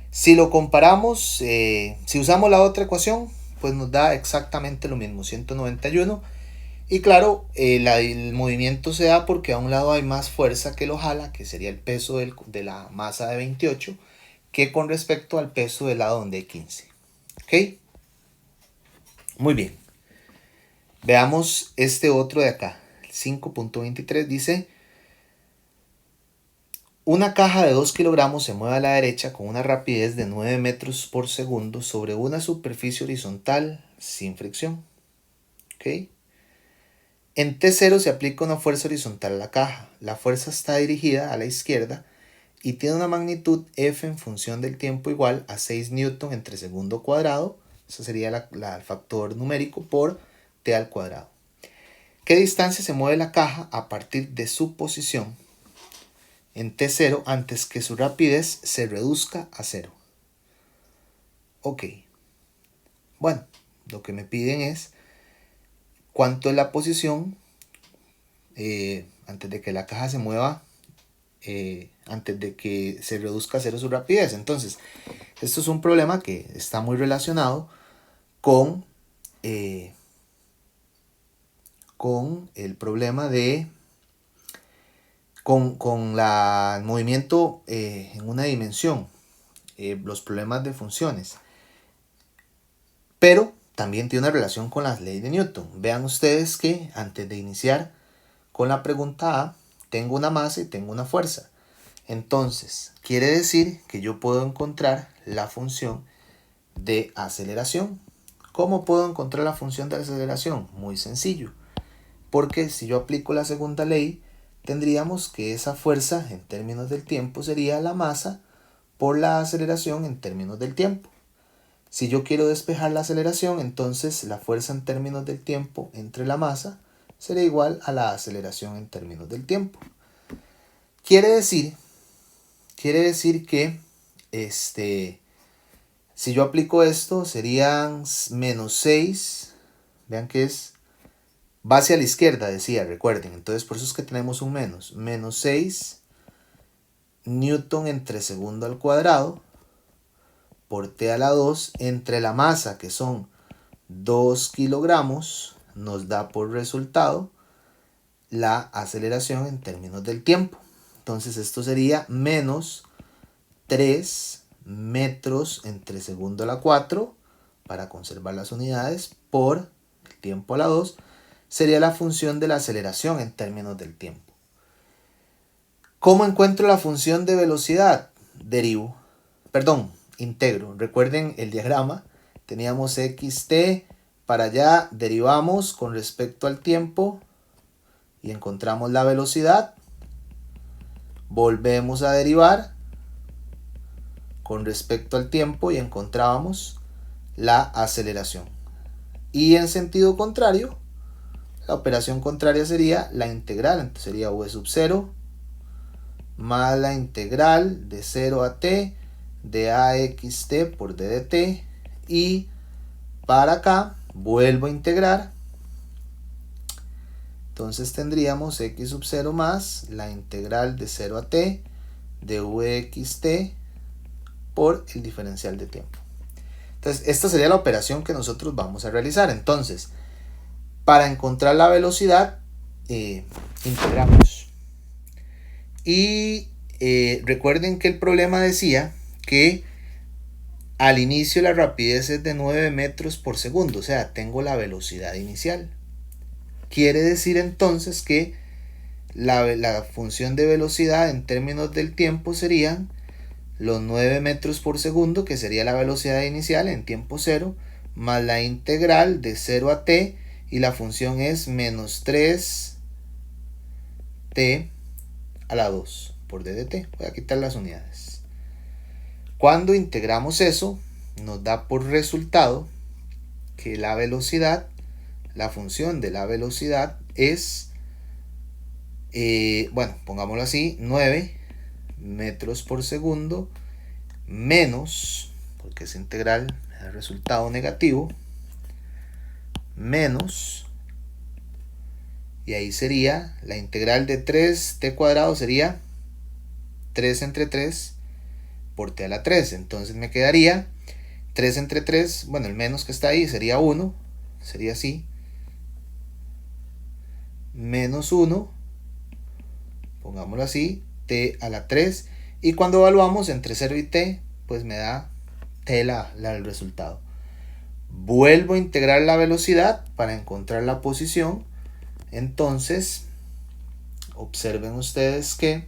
Si lo comparamos, si usamos la otra ecuación, pues nos da exactamente lo mismo, 191. Y claro, el movimiento se da porque a un lado hay más fuerza que lo jala, que sería el peso de la masa de 28, que con respecto al peso del lado donde hay 15. ¿Ok? Muy bien. Veamos este otro de acá. 5.23 dice: una caja de 2 kilogramos se mueve a la derecha con una rapidez de 9 metros por segundo sobre una superficie horizontal sin fricción. ¿Ok? En T0 se aplica una fuerza horizontal a la caja. La fuerza está dirigida a la izquierda y tiene una magnitud F en función del tiempo igual a 6 newton entre segundo cuadrado. Eso sería el factor numérico por T al cuadrado. ¿Qué distancia se mueve la caja a partir de su posición en T0 antes que su rapidez se reduzca a 0? Ok. Bueno, lo que me piden es cuánto es la posición antes de que la caja se mueva, antes de que se reduzca a 0 su rapidez. Entonces, esto es un problema que está muy relacionado con el problema de con el movimiento en una dimensión, los problemas de funciones, pero también tiene una relación con las leyes de Newton. Vean ustedes que antes de iniciar con la pregunta A, tengo una masa y tengo una fuerza. Entonces, quiere decir que yo puedo encontrar la función de aceleración. ¿Cómo puedo encontrar la función de aceleración? Muy sencillo. Porque si yo aplico la segunda ley, tendríamos que esa fuerza en términos del tiempo sería la masa por la aceleración en términos del tiempo. Si yo quiero despejar la aceleración, entonces la fuerza en términos del tiempo entre la masa será igual a la aceleración en términos del tiempo. Quiere decir que si yo aplico esto serían menos 6, vean que va hacia la izquierda, decía, recuerden, entonces por eso es que tenemos un menos 6 newton entre segundo al cuadrado por T a la 2 entre la masa, que son 2 kilogramos, nos da por resultado la aceleración en términos del tiempo. Entonces esto sería menos 3 metros entre segundo a la 4, para conservar las unidades, por el tiempo a la 2, sería la función de la aceleración en términos del tiempo. ¿Cómo encuentro la función de velocidad? Integro. Recuerden el diagrama, teníamos xt, para allá derivamos con respecto al tiempo y encontramos la velocidad. Volvemos a derivar con respecto al tiempo y encontrábamos la aceleración. Y en sentido contrario, la operación contraria sería la integral. Entonces sería v sub 0 más la integral de 0 a t de axt por d de t, y para acá vuelvo a integrar. Entonces tendríamos x sub 0 más la integral de 0 a t de vxt por el diferencial de tiempo. Entonces esta sería la operación que nosotros vamos a realizar. Entonces, para encontrar la velocidad, integramos. Y recuerden que el problema decía que al inicio la rapidez es de 9 metros por segundo, o sea, tengo la velocidad inicial. Quiere decir entonces que la función de velocidad en términos del tiempo serían los 9 metros por segundo, que sería la velocidad inicial en tiempo 0, más la integral de 0 a t, y la función es menos 3 t a la 2 por d de t. Voy a quitar las unidades. Cuando integramos eso, nos da por resultado que la velocidad, la función de la velocidad es, pongámoslo así, 9 metros por segundo menos, porque es integral, el resultado negativo, menos, y ahí sería la integral de 3t cuadrado, sería 3 entre 3 por t a la 3. Entonces me quedaría 3 entre 3, bueno, el menos que está ahí sería 1, sería así, menos 1, pongámoslo así, t a la 3, y cuando evaluamos entre 0 y t, pues me da t el resultado. Vuelvo a integrar la velocidad para encontrar la posición. Entonces, observen ustedes que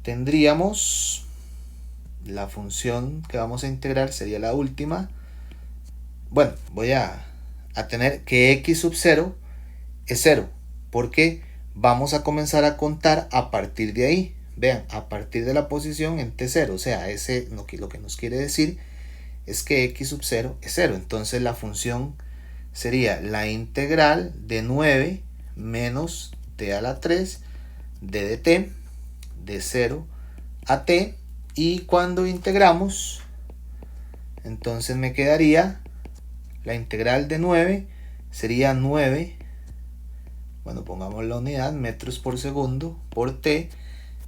tendríamos la función que vamos a integrar, sería la última. Bueno, voy a a tener que x sub 0 es 0, porque vamos a comenzar a contar a partir de ahí. Vean, a partir de la posición en t0, o sea, lo que nos quiere decir es que x sub 0 es 0. Entonces la función sería la integral de 9 menos t a la 3 de dt de 0 a t, y cuando integramos, entonces me quedaría la integral de 9 sería 9, bueno, pongamos la unidad, metros por segundo por t,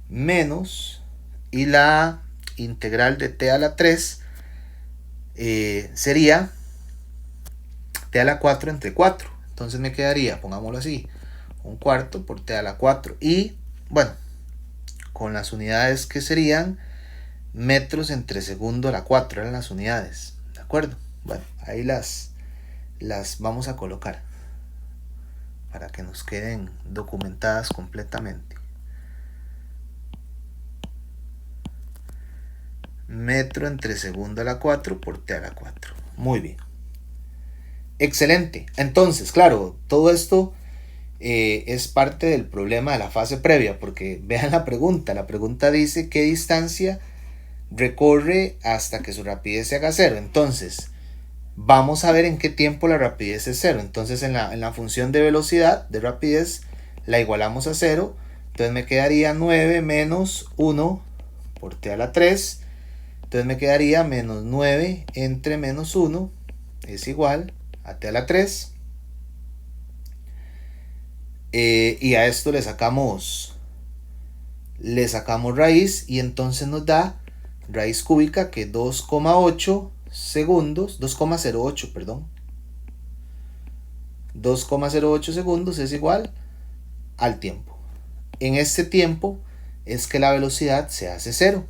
menos, y la integral de t a la 3 sería t a la 4 entre 4. Entonces me quedaría, pongámoslo así, un cuarto por t a la 4. Y bueno, con las unidades que serían metros entre segundo a la 4, eran las unidades, ¿de acuerdo? Bueno, ahí las vamos a colocar para que nos queden documentadas completamente. Metro entre segundo a la 4 por t a la 4. Muy bien. Excelente. Entonces, claro, todo esto es parte del problema de la fase previa, porque vean la pregunta dice qué distancia recorre hasta que su rapidez se haga 0. Entonces, vamos a ver en qué tiempo la rapidez es 0. Entonces, en la función de velocidad, de rapidez, la igualamos a 0. Entonces me quedaría 9 menos 1 por t a la 3. Entonces me quedaría menos 9 entre menos 1 es igual a t a la 3. Y a esto le sacamos raíz, y entonces nos da raíz cúbica que 2,08 segundos, 2,08, perdón. 2,08 segundos es igual al tiempo. En este tiempo es que la velocidad se hace 0.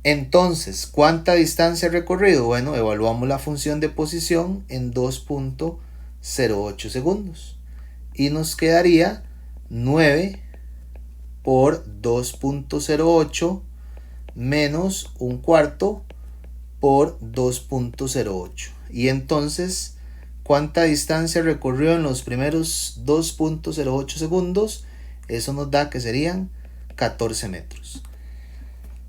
Entonces, ¿cuánta distancia recorrido? Bueno, evaluamos la función de posición en 2,08 segundos. Y nos quedaría 9 por 2,08 menos un cuarto por 2,08. Y entonces, ¿cuánta distancia recorrió en los primeros 2,08 segundos? Eso nos da que serían 14 metros.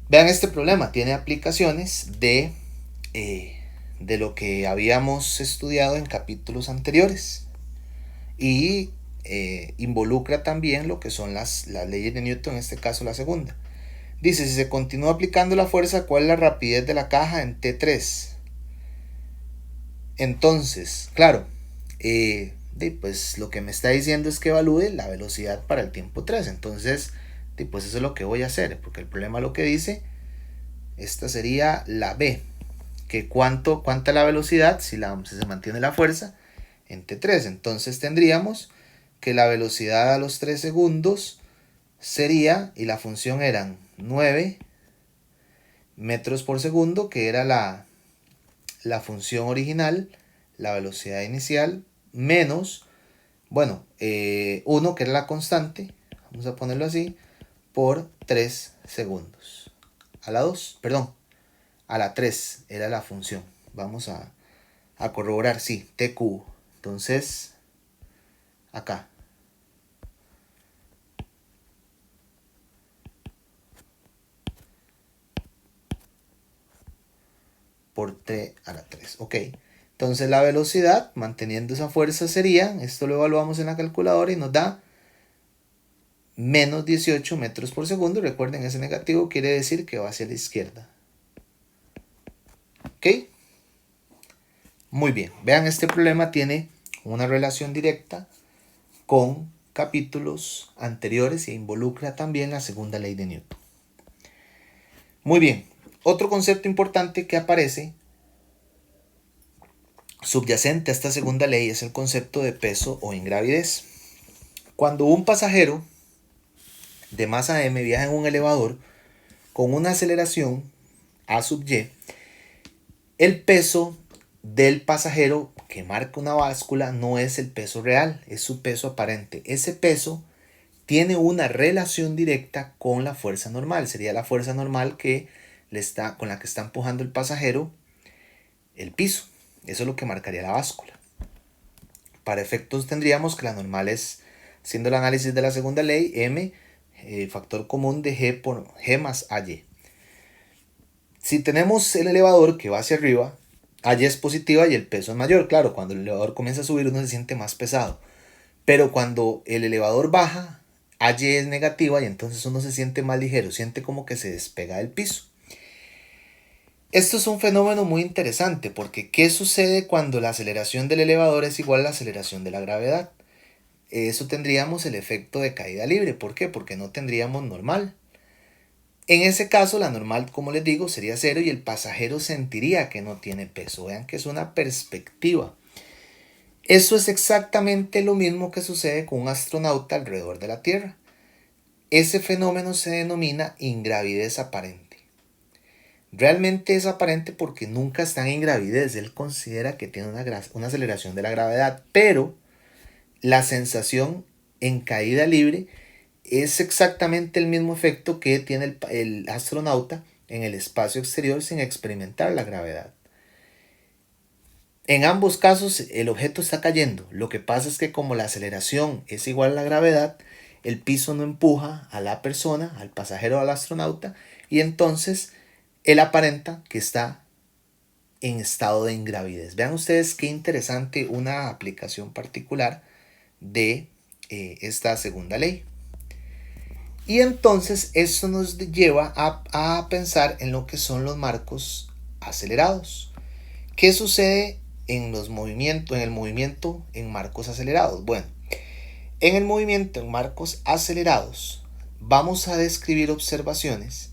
Vean, este problema tiene aplicaciones de lo que habíamos estudiado en capítulos anteriores, y involucra también lo que son las leyes de Newton, en este caso la segunda. Dice, si se continúa aplicando la fuerza, ¿cuál es la rapidez de la caja en T3? Entonces, claro, pues lo que me está diciendo es que evalúe la velocidad para el tiempo 3. Entonces, pues eso es lo que voy a hacer, porque el problema lo que dice, esta sería la B, que cuánta la velocidad si se mantiene la fuerza en T3. Entonces tendríamos que la velocidad a los 3 segundos sería, y la función eran 9 metros por segundo, que era la función original, la velocidad inicial, menos, bueno, 1, que era la constante, vamos a ponerlo así, por 3 segundos. A la 2, perdón, a la 3 era la función. Vamos a corroborar, sí, t cubo. Entonces, acá. Por t a la 3. Ok. Entonces la velocidad, manteniendo esa fuerza, sería, esto lo evaluamos en la calculadora y nos da menos 18 metros por segundo. Recuerden, ese negativo quiere decir que va hacia la izquierda. Ok. Muy bien. Vean, este problema tiene una relación directa con capítulos anteriores e involucra también la segunda ley de Newton. Muy bien. Otro concepto importante que aparece subyacente a esta segunda ley es el concepto de peso o ingravidez. Cuando un pasajero de masa m viaja en un elevador con una aceleración a sub y, el peso del pasajero que marca una báscula no es el peso real, es su peso aparente. Ese peso tiene una relación directa con la fuerza normal. Sería la fuerza normal con la que está empujando el pasajero el piso. Eso es lo que marcaría la báscula. Para efectos tendríamos que la normal es, haciendo el análisis de la segunda ley, m, factor común de g por g más ay. Si tenemos el elevador que va hacia arriba, ay es positiva y el peso es mayor. Claro, cuando el elevador comienza a subir uno se siente más pesado. Pero cuando el elevador baja, ay es negativa y entonces uno se siente más ligero, siente como que se despega del piso. Esto es un fenómeno muy interesante porque ¿qué sucede cuando la aceleración del elevador es igual a la aceleración de la gravedad? Eso tendríamos el efecto de caída libre. ¿Por qué? Porque no tendríamos normal. En ese caso, la normal, como les digo, sería cero y el pasajero sentiría que no tiene peso. Vean que es una perspectiva. Eso es exactamente lo mismo que sucede con un astronauta alrededor de la Tierra. Ese fenómeno se denomina ingravidez aparente. Realmente es aparente porque nunca está en ingravidez. Él considera que tiene una aceleración de la gravedad, pero la sensación en caída libre es exactamente el mismo efecto que tiene el astronauta en el espacio exterior sin experimentar la gravedad. En ambos casos el objeto está cayendo. Lo que pasa es que como la aceleración es igual a la gravedad, el piso no empuja a la persona, al pasajero o al astronauta, y entonces él aparenta que está en estado de ingravidez. Vean ustedes qué interesante una aplicación particular de esta segunda ley. Y entonces esto nos lleva a pensar en lo que son los marcos acelerados. ¿Qué sucede en el movimiento en marcos acelerados? Bueno, en el movimiento en marcos acelerados vamos a describir observaciones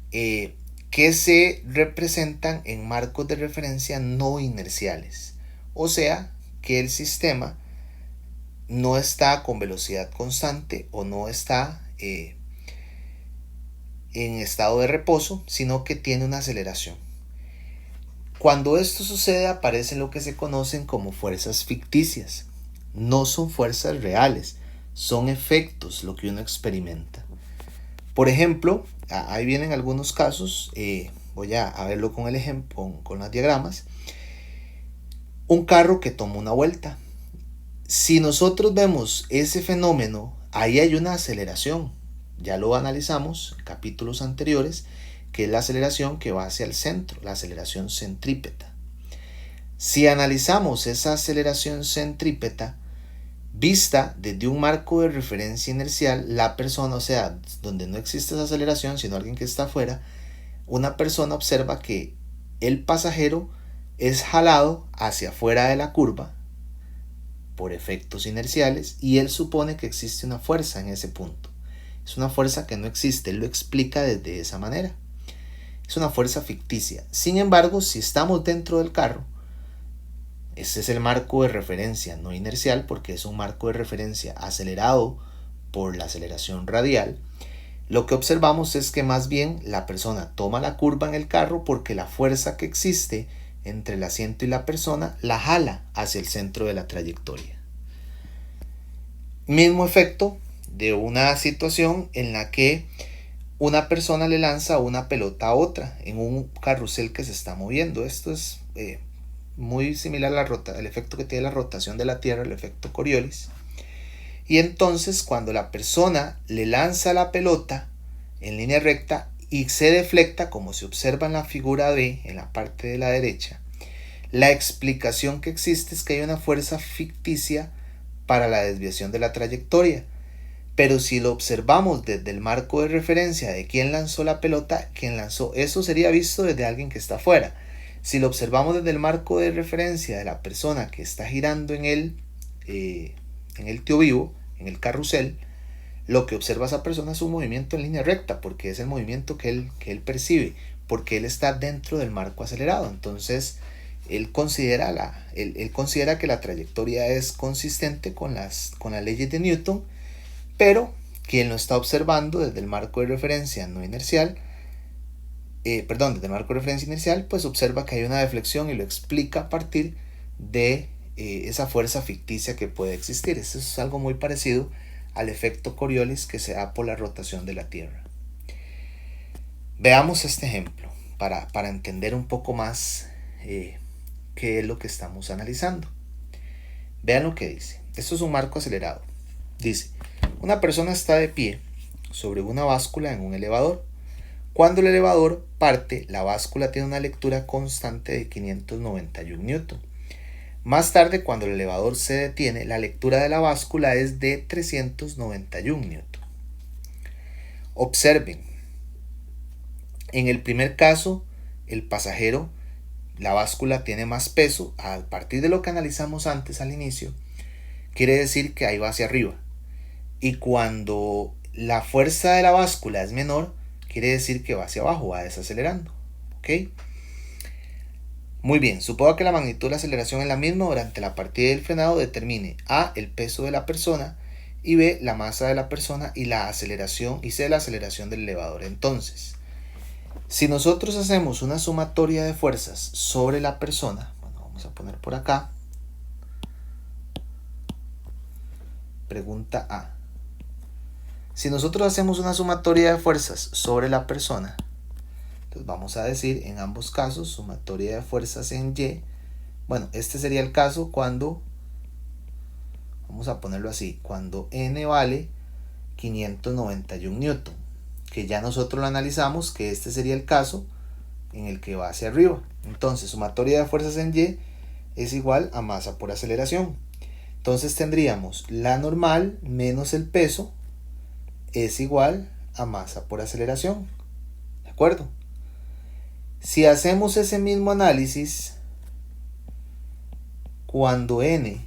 que se representan en marcos de referencia no inerciales. O sea, que el sistema no está con velocidad constante o no está en estado de reposo, sino que tiene una aceleración. Cuando esto sucede aparecen lo que se conocen como fuerzas ficticias. No son fuerzas reales, son efectos lo que uno experimenta. Por ejemplo, ahí vienen algunos casos, voy a verlo con el ejemplo, con los diagramas. Un carro que toma una vuelta. Si nosotros vemos ese fenómeno, ahí hay una aceleración. Ya lo analizamos en capítulos anteriores, que es la aceleración que va hacia el centro, la aceleración centrípeta. Si analizamos esa aceleración centrípeta, vista desde un marco de referencia inercial, la persona, o sea, donde no existe esa aceleración, sino alguien que está afuera, una persona observa que el pasajero es jalado hacia afuera de la curva por efectos inerciales y él supone que existe una fuerza en ese punto. Es una fuerza que no existe, él lo explica desde esa manera. Es una fuerza ficticia. Sin embargo, si estamos dentro del carro, ese es el marco de referencia no inercial porque es un marco de referencia acelerado por la aceleración radial. Lo que observamos es que más bien la persona toma la curva en el carro porque la fuerza que existe entre el asiento y la persona la jala hacia el centro de la trayectoria. Mismo efecto de una situación en la que una persona le lanza una pelota a otra en un carrusel que se está moviendo. Esto es muy similar al efecto que tiene la rotación de la Tierra, el efecto Coriolis. Y entonces cuando la persona le lanza la pelota en línea recta y se deflecta, como se observa en la figura B, en la parte de la derecha, la explicación que existe es que hay una fuerza ficticia para la desviación de la trayectoria. Pero si lo observamos desde el marco de referencia de quién lanzó la pelota, quién lanzó, eso sería visto desde alguien que está afuera. Si lo observamos desde el marco de referencia de la persona que está girando en el tío vivo, en el carrusel, lo que observa esa persona es un movimiento en línea recta, porque es el movimiento que él percibe, porque él está dentro del marco acelerado. Entonces, él considera que la trayectoria es consistente con las leyes de Newton, pero quien lo está observando desde el marco de referencia no inercial, desde el marco de referencia inercial, pues observa que hay una deflexión y lo explica a partir de esa fuerza ficticia que puede existir. Esto es algo muy parecido al efecto Coriolis que se da por la rotación de la Tierra. Veamos este ejemplo para entender un poco más qué qué es lo que estamos analizando. Vean lo que dice. Esto es un marco acelerado. Dice, una persona está de pie sobre una báscula en un elevador. Cuando el elevador parte, la báscula tiene una lectura constante de 591 newton. Más tarde, cuando el elevador se detiene, la lectura de la báscula es de 391 newton. Observen, en el primer caso, el pasajero, la báscula tiene más peso. A partir de lo que analizamos antes al inicio, quiere decir que ahí va hacia arriba. Y cuando la fuerza de la báscula es menor, quiere decir que va hacia abajo, va desacelerando. ¿Ok? Muy bien, supongo que la magnitud de la aceleración es la misma durante la partida del frenado. Determine A, el peso de la persona, y B, la masa de la persona, y la aceleración, y C, la aceleración del elevador. Entonces, si nosotros hacemos una sumatoria de fuerzas sobre la persona, bueno, vamos a poner por acá, pregunta A. Si nosotros hacemos una sumatoria de fuerzas sobre la persona, entonces vamos a decir en ambos casos sumatoria de fuerzas en Y. Bueno, este sería el caso cuando, vamos a ponerlo así, cuando N vale 591 newton, que ya nosotros lo analizamos, que este sería el caso en el que va hacia arriba. Entonces, sumatoria de fuerzas en Y es igual a masa por aceleración. Entonces tendríamos la normal menos el peso es igual a masa por aceleración. ¿De acuerdo? Si hacemos ese mismo análisis cuando N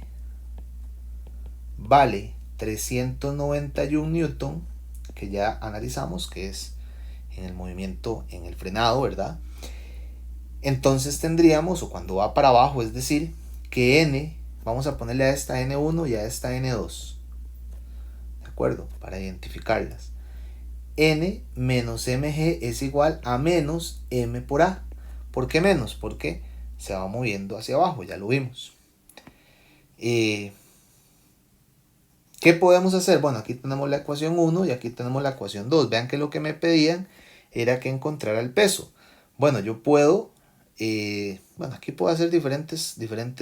vale 391 newton, que ya analizamos que es en el movimiento, en el frenado, ¿verdad? Entonces tendríamos, o cuando va para abajo, es decir, que N, vamos a ponerle a esta N1 y a esta N2, ¿de acuerdo? Para identificarlas. N menos mg es igual a menos m por a. ¿Por qué menos? Porque se va moviendo hacia abajo, ya lo vimos. ¿Qué podemos hacer? Bueno, aquí tenemos la ecuación 1 y aquí tenemos la ecuación 2. Vean que lo que me pedían era que encontrara el peso. Bueno, yo puedo, bueno, aquí puedo hacer diferentes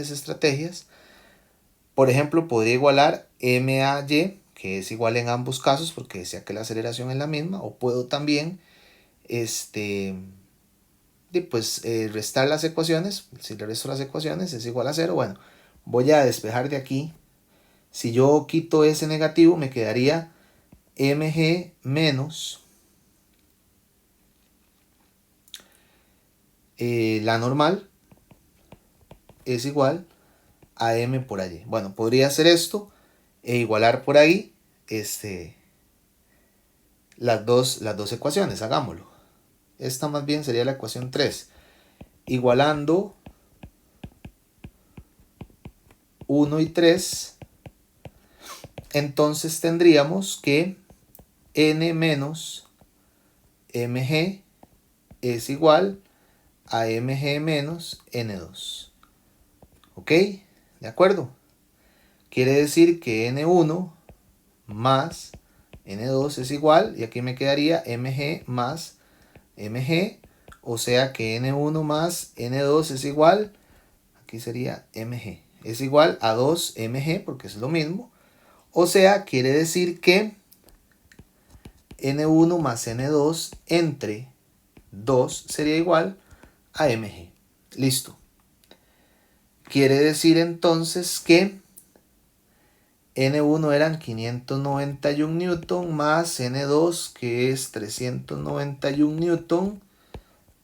estrategias. Por ejemplo, podría igualar m a y, que es igual en ambos casos porque decía que la aceleración es la misma. O puedo también restar las ecuaciones. Si le resto las ecuaciones es igual a 0. Bueno, voy a despejar de aquí. Si yo quito ese negativo, me quedaría mg menos la normal es igual a m por y. Bueno, podría hacer esto e igualar por ahí las dos ecuaciones. Hagámoslo. Esta más bien sería la ecuación 3. Igualando 1 y 3, entonces tendríamos que n menos mg es igual a mg menos n2. ¿Ok? ¿De acuerdo? Quiere decir que n1 más n2 es igual, y aquí me quedaría mg más mg, o sea que n1 más n2 es igual, aquí sería mg, es igual a 2mg porque es lo mismo, o sea, quiere decir que n1 más n2 entre 2 sería igual a mg. Listo. Quiere decir entonces que N1 eran 591 newton más N2 que es 391 newton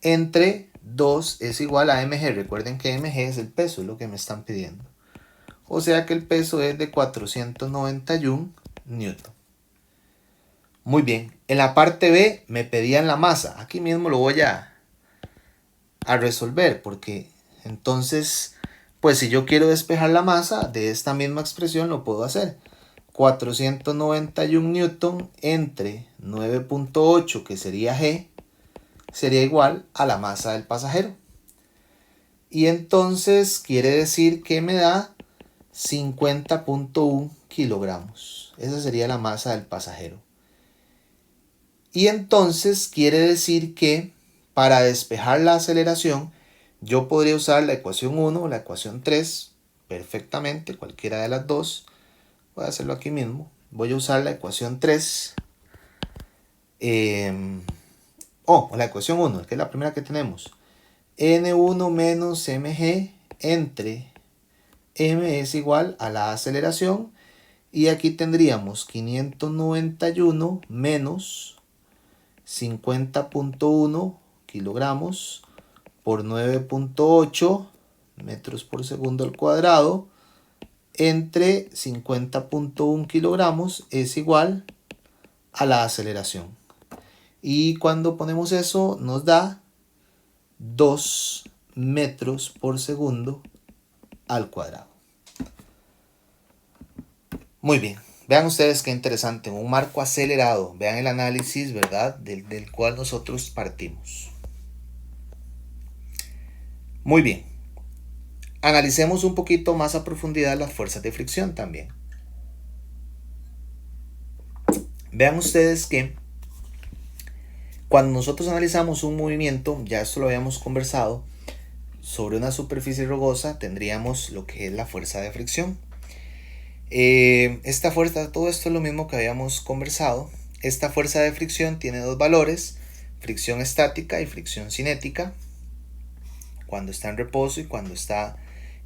entre 2 es igual a mg. Recuerden que mg es el peso, es lo que me están pidiendo. O sea que el peso es de 491 newton. Muy bien. En la parte B me pedían la masa. Aquí mismo lo voy a resolver porque entonces, pues si yo quiero despejar la masa de esta misma expresión lo puedo hacer. 491 newton entre 9.8 que sería G sería igual a la masa del pasajero. Y entonces quiere decir que me da 50.1 kilogramos. Esa sería la masa del pasajero. Y entonces quiere decir que para despejar la aceleración Yo podría usar la ecuación 1 o la ecuación 3 perfectamente, cualquiera de las dos. Voy a hacerlo aquí mismo. Voy a usar la ecuación 3. O la ecuación 1, que es la primera que tenemos. N1 menos mg entre m es igual a la aceleración. Y aquí tendríamos 591 menos 50.1 kilogramos por 9.8 metros por segundo al cuadrado entre 50.1 kilogramos es igual a la aceleración. Y cuando ponemos eso nos da 2 metros por segundo al cuadrado. Muy bien, vean ustedes qué interesante, un marco acelerado, vean el análisis, ¿verdad?, del cual nosotros partimos. Muy bien, analicemos un poquito más a profundidad las fuerzas de fricción también. Vean ustedes que cuando nosotros analizamos un movimiento, ya esto lo habíamos conversado, sobre una superficie rugosa tendríamos lo que es la fuerza de fricción. Esta fuerza, todo esto es lo mismo que habíamos conversado. Esta fuerza de fricción tiene dos valores, fricción estática y fricción cinética, cuando está en reposo y cuando está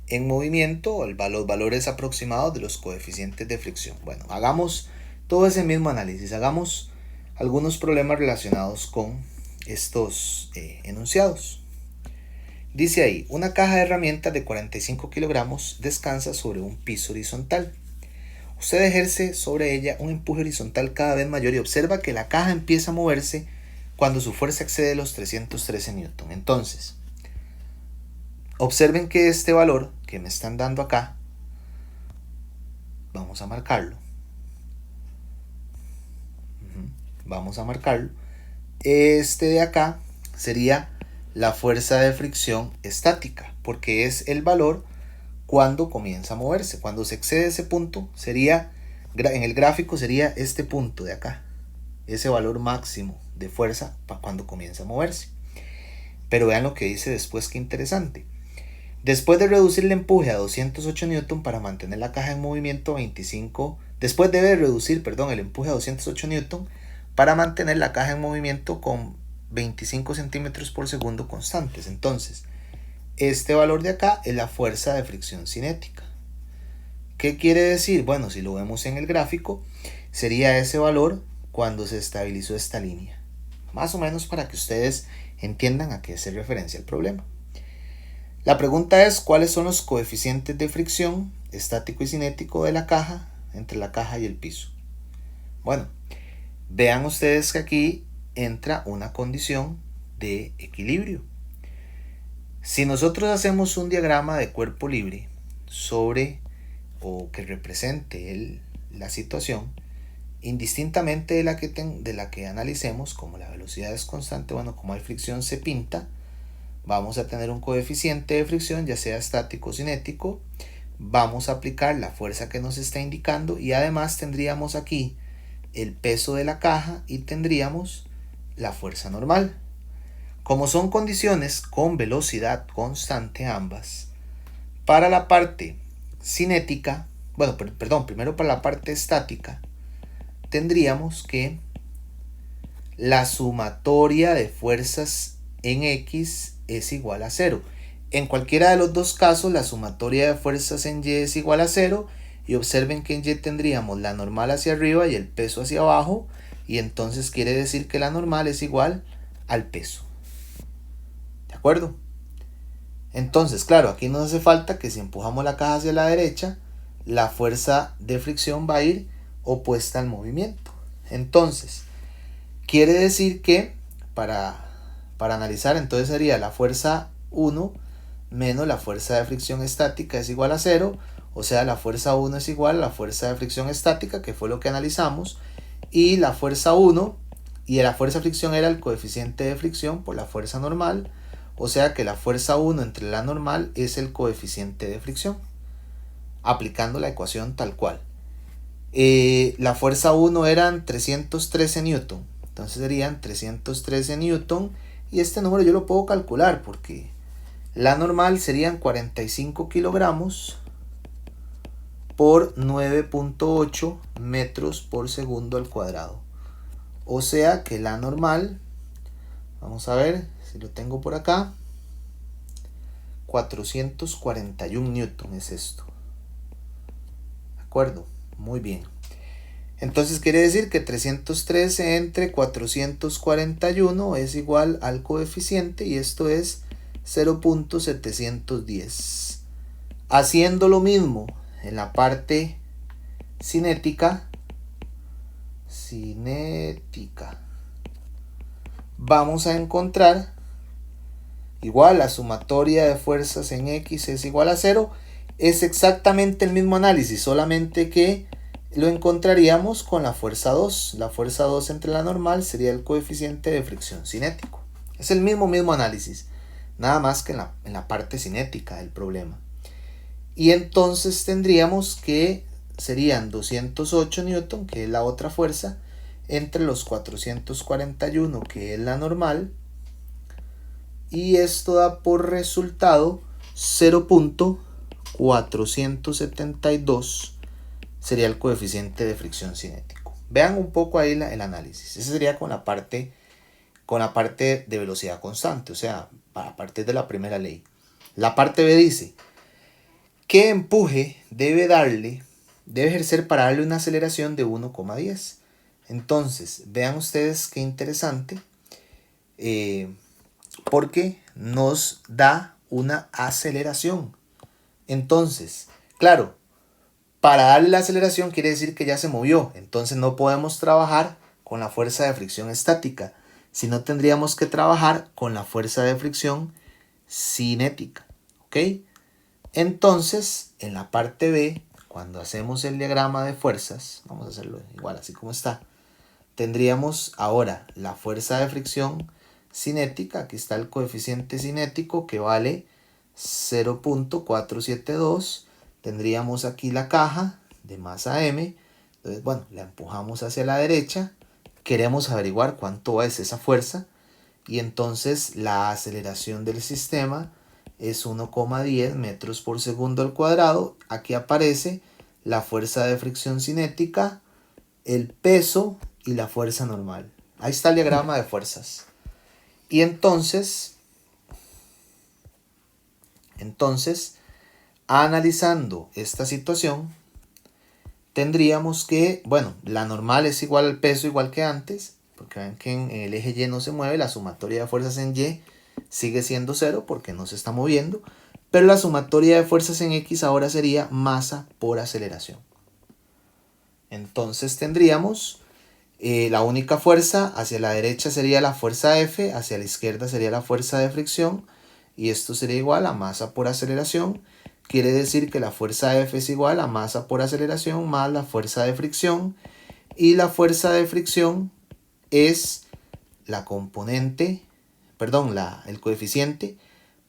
en movimiento, los valores aproximados de los coeficientes de fricción. Bueno, hagamos todo ese mismo análisis, hagamos algunos problemas relacionados con estos enunciados. Dice ahí, una caja de herramientas de 45 kilogramos descansa sobre un piso horizontal. Usted ejerce sobre ella un empuje horizontal cada vez mayor y observa que la caja empieza a moverse cuando su fuerza excede los 313 newton. Entonces, observen que este valor que me están dando acá, vamos a marcarlo. Vamos a marcarlo. Este de acá sería la fuerza de fricción estática, porque es el valor cuando comienza a moverse. Cuando se excede ese punto, sería, en el gráfico sería este punto de acá, ese valor máximo de fuerza para cuando comienza a moverse. Pero vean lo que dice después, qué interesante. Después de reducir el empuje a 208 newton para mantener la caja en movimiento después debe reducir, el empuje a 208 newton para mantener la caja en movimiento con 25 centímetros por segundo constantes. Entonces, este valor de acá es la fuerza de fricción cinética. ¿Qué quiere decir? Bueno, si lo vemos en el gráfico, sería ese valor cuando se estabilizó esta línea. Más o menos para que ustedes entiendan a qué se referencia el problema. La pregunta es, ¿cuáles son los coeficientes de fricción estático y cinético de la caja, entre la caja y el piso? Bueno, vean ustedes que aquí entra una condición de equilibrio. Si nosotros hacemos un diagrama de cuerpo libre sobre o que represente la situación, indistintamente de la que analicemos, como la velocidad es constante, bueno, como hay fricción se pinta, vamos a tener un coeficiente de fricción, ya sea estático o cinético, vamos a aplicar la fuerza que nos está indicando y además tendríamos aquí el peso de la caja y tendríamos la fuerza normal. Como son condiciones con velocidad constante ambas, para la parte cinética, primero para la parte estática, tendríamos que la sumatoria de fuerzas en X es igual a 0. En cualquiera de los dos casos, la sumatoria de fuerzas en Y es igual a 0. Y observen que en Y tendríamos la normal hacia arriba y el peso hacia abajo. Y entonces quiere decir que la normal es igual al peso. ¿De acuerdo? Entonces, claro, aquí nos hace falta que si empujamos la caja hacia la derecha, la fuerza de fricción va a ir opuesta al movimiento. Entonces, quiere decir que para analizar, entonces sería la fuerza 1 menos la fuerza de fricción estática es igual a 0. O sea, la fuerza 1 es igual a la fuerza de fricción estática, que fue lo que analizamos. Y la fuerza 1 y la fuerza de fricción era el coeficiente de fricción por la fuerza normal. O sea que la fuerza 1 entre la normal es el coeficiente de fricción, aplicando la ecuación tal cual. La fuerza 1 eran 313 newton. Entonces serían 313 newton. Y este número yo lo puedo calcular porque La normal serían 45 kilogramos por 9.8 metros por segundo al cuadrado. O sea que la normal, vamos a ver si lo tengo por acá, 441 newton es esto. ¿De acuerdo? Muy bien. Entonces quiere decir que 313 entre 441 es igual al coeficiente, y esto es 0.710. Haciendo lo mismo en la parte cinética, vamos a encontrar igual la sumatoria de fuerzas en X es igual a 0. Es exactamente el mismo análisis, solamente que lo encontraríamos con la fuerza 2. La fuerza 2 entre la normal sería el coeficiente de fricción cinético. Es el mismo análisis, nada más que en la parte cinética del problema. Y entonces tendríamos que serían 208 newton, que es la otra fuerza, entre los 441, que es la normal, y esto da por resultado 0.472 sería el coeficiente de fricción cinético. Vean un poco ahí el análisis. Ese sería con la parte de velocidad constante, o sea, a partir de la primera ley. La parte B dice: ¿qué empuje debe ejercer para darle una aceleración de 1,10? Entonces, vean ustedes qué interesante, porque nos da una aceleración. Entonces, claro, para darle la aceleración quiere decir que ya se movió. Entonces no podemos trabajar con la fuerza de fricción estática, sino tendríamos que trabajar con la fuerza de fricción cinética. ¿Ok? Entonces, en la parte B, cuando hacemos el diagrama de fuerzas, vamos a hacerlo igual así como está, tendríamos ahora la fuerza de fricción cinética. Aquí está el coeficiente cinético que vale 0.472. Tendríamos aquí la caja de masa M. Entonces, bueno, la empujamos hacia la derecha. Queremos averiguar cuánto es esa fuerza. Y entonces la aceleración del sistema es 1,10 metros por segundo al cuadrado. Aquí aparece la fuerza de fricción cinética, el peso y la fuerza normal. Ahí está el diagrama de fuerzas. Y entonces, analizando esta situación, tendríamos que, bueno, la normal es igual al peso, igual que antes, porque ven que en el eje Y no se mueve, la sumatoria de fuerzas en Y sigue siendo 0 porque no se está moviendo, pero la sumatoria de fuerzas en X ahora sería masa por aceleración. Entonces tendríamos la única fuerza, hacia la derecha sería la fuerza F, hacia la izquierda sería la fuerza de fricción, y esto sería igual a masa por aceleración. Quiere decir que la fuerza F es igual a masa por aceleración más la fuerza de fricción, y la fuerza de fricción es la componente, el coeficiente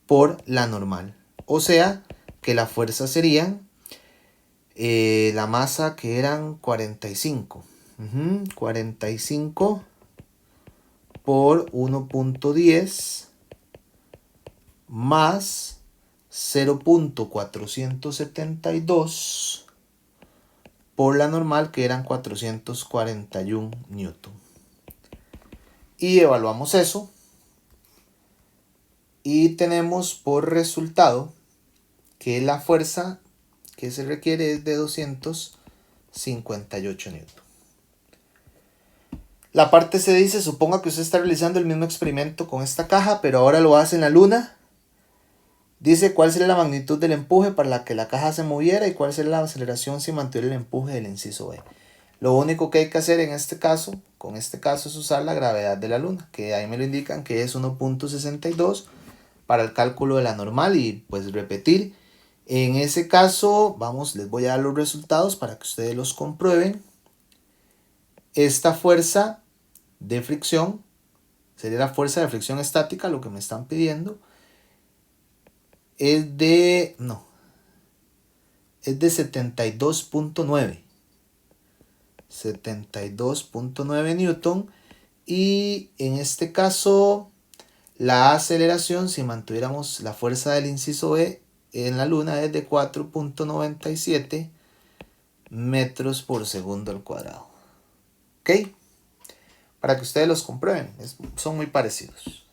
por la normal. O sea que la fuerza serían la masa, que eran 45. 45 por 1.10 más 0.472 por la normal, que eran 441 newton. Y evaluamos eso y tenemos por resultado que la fuerza que se requiere es de 258 newton. La parte C dice: suponga que usted está realizando el mismo experimento con esta caja, pero ahora lo hace en la luna. Dice cuál sería la magnitud del empuje para la que la caja se moviera y cuál sería la aceleración si mantuviera el empuje del inciso B. Lo único que hay que hacer en este caso, es usar la gravedad de la luna, que ahí me lo indican que es 1.62 para el cálculo de la normal, y pues repetir. En ese caso, les voy a dar los resultados para que ustedes los comprueben. Esta fuerza de fricción sería la fuerza de fricción estática, lo que me están pidiendo. Es de 72.9. 72.9 newton. Y en este caso, La aceleración, si mantuviéramos la fuerza del inciso B en la Luna, es de 4.97 metros por segundo al cuadrado. ¿Ok? Para que ustedes los comprueben, son muy parecidos.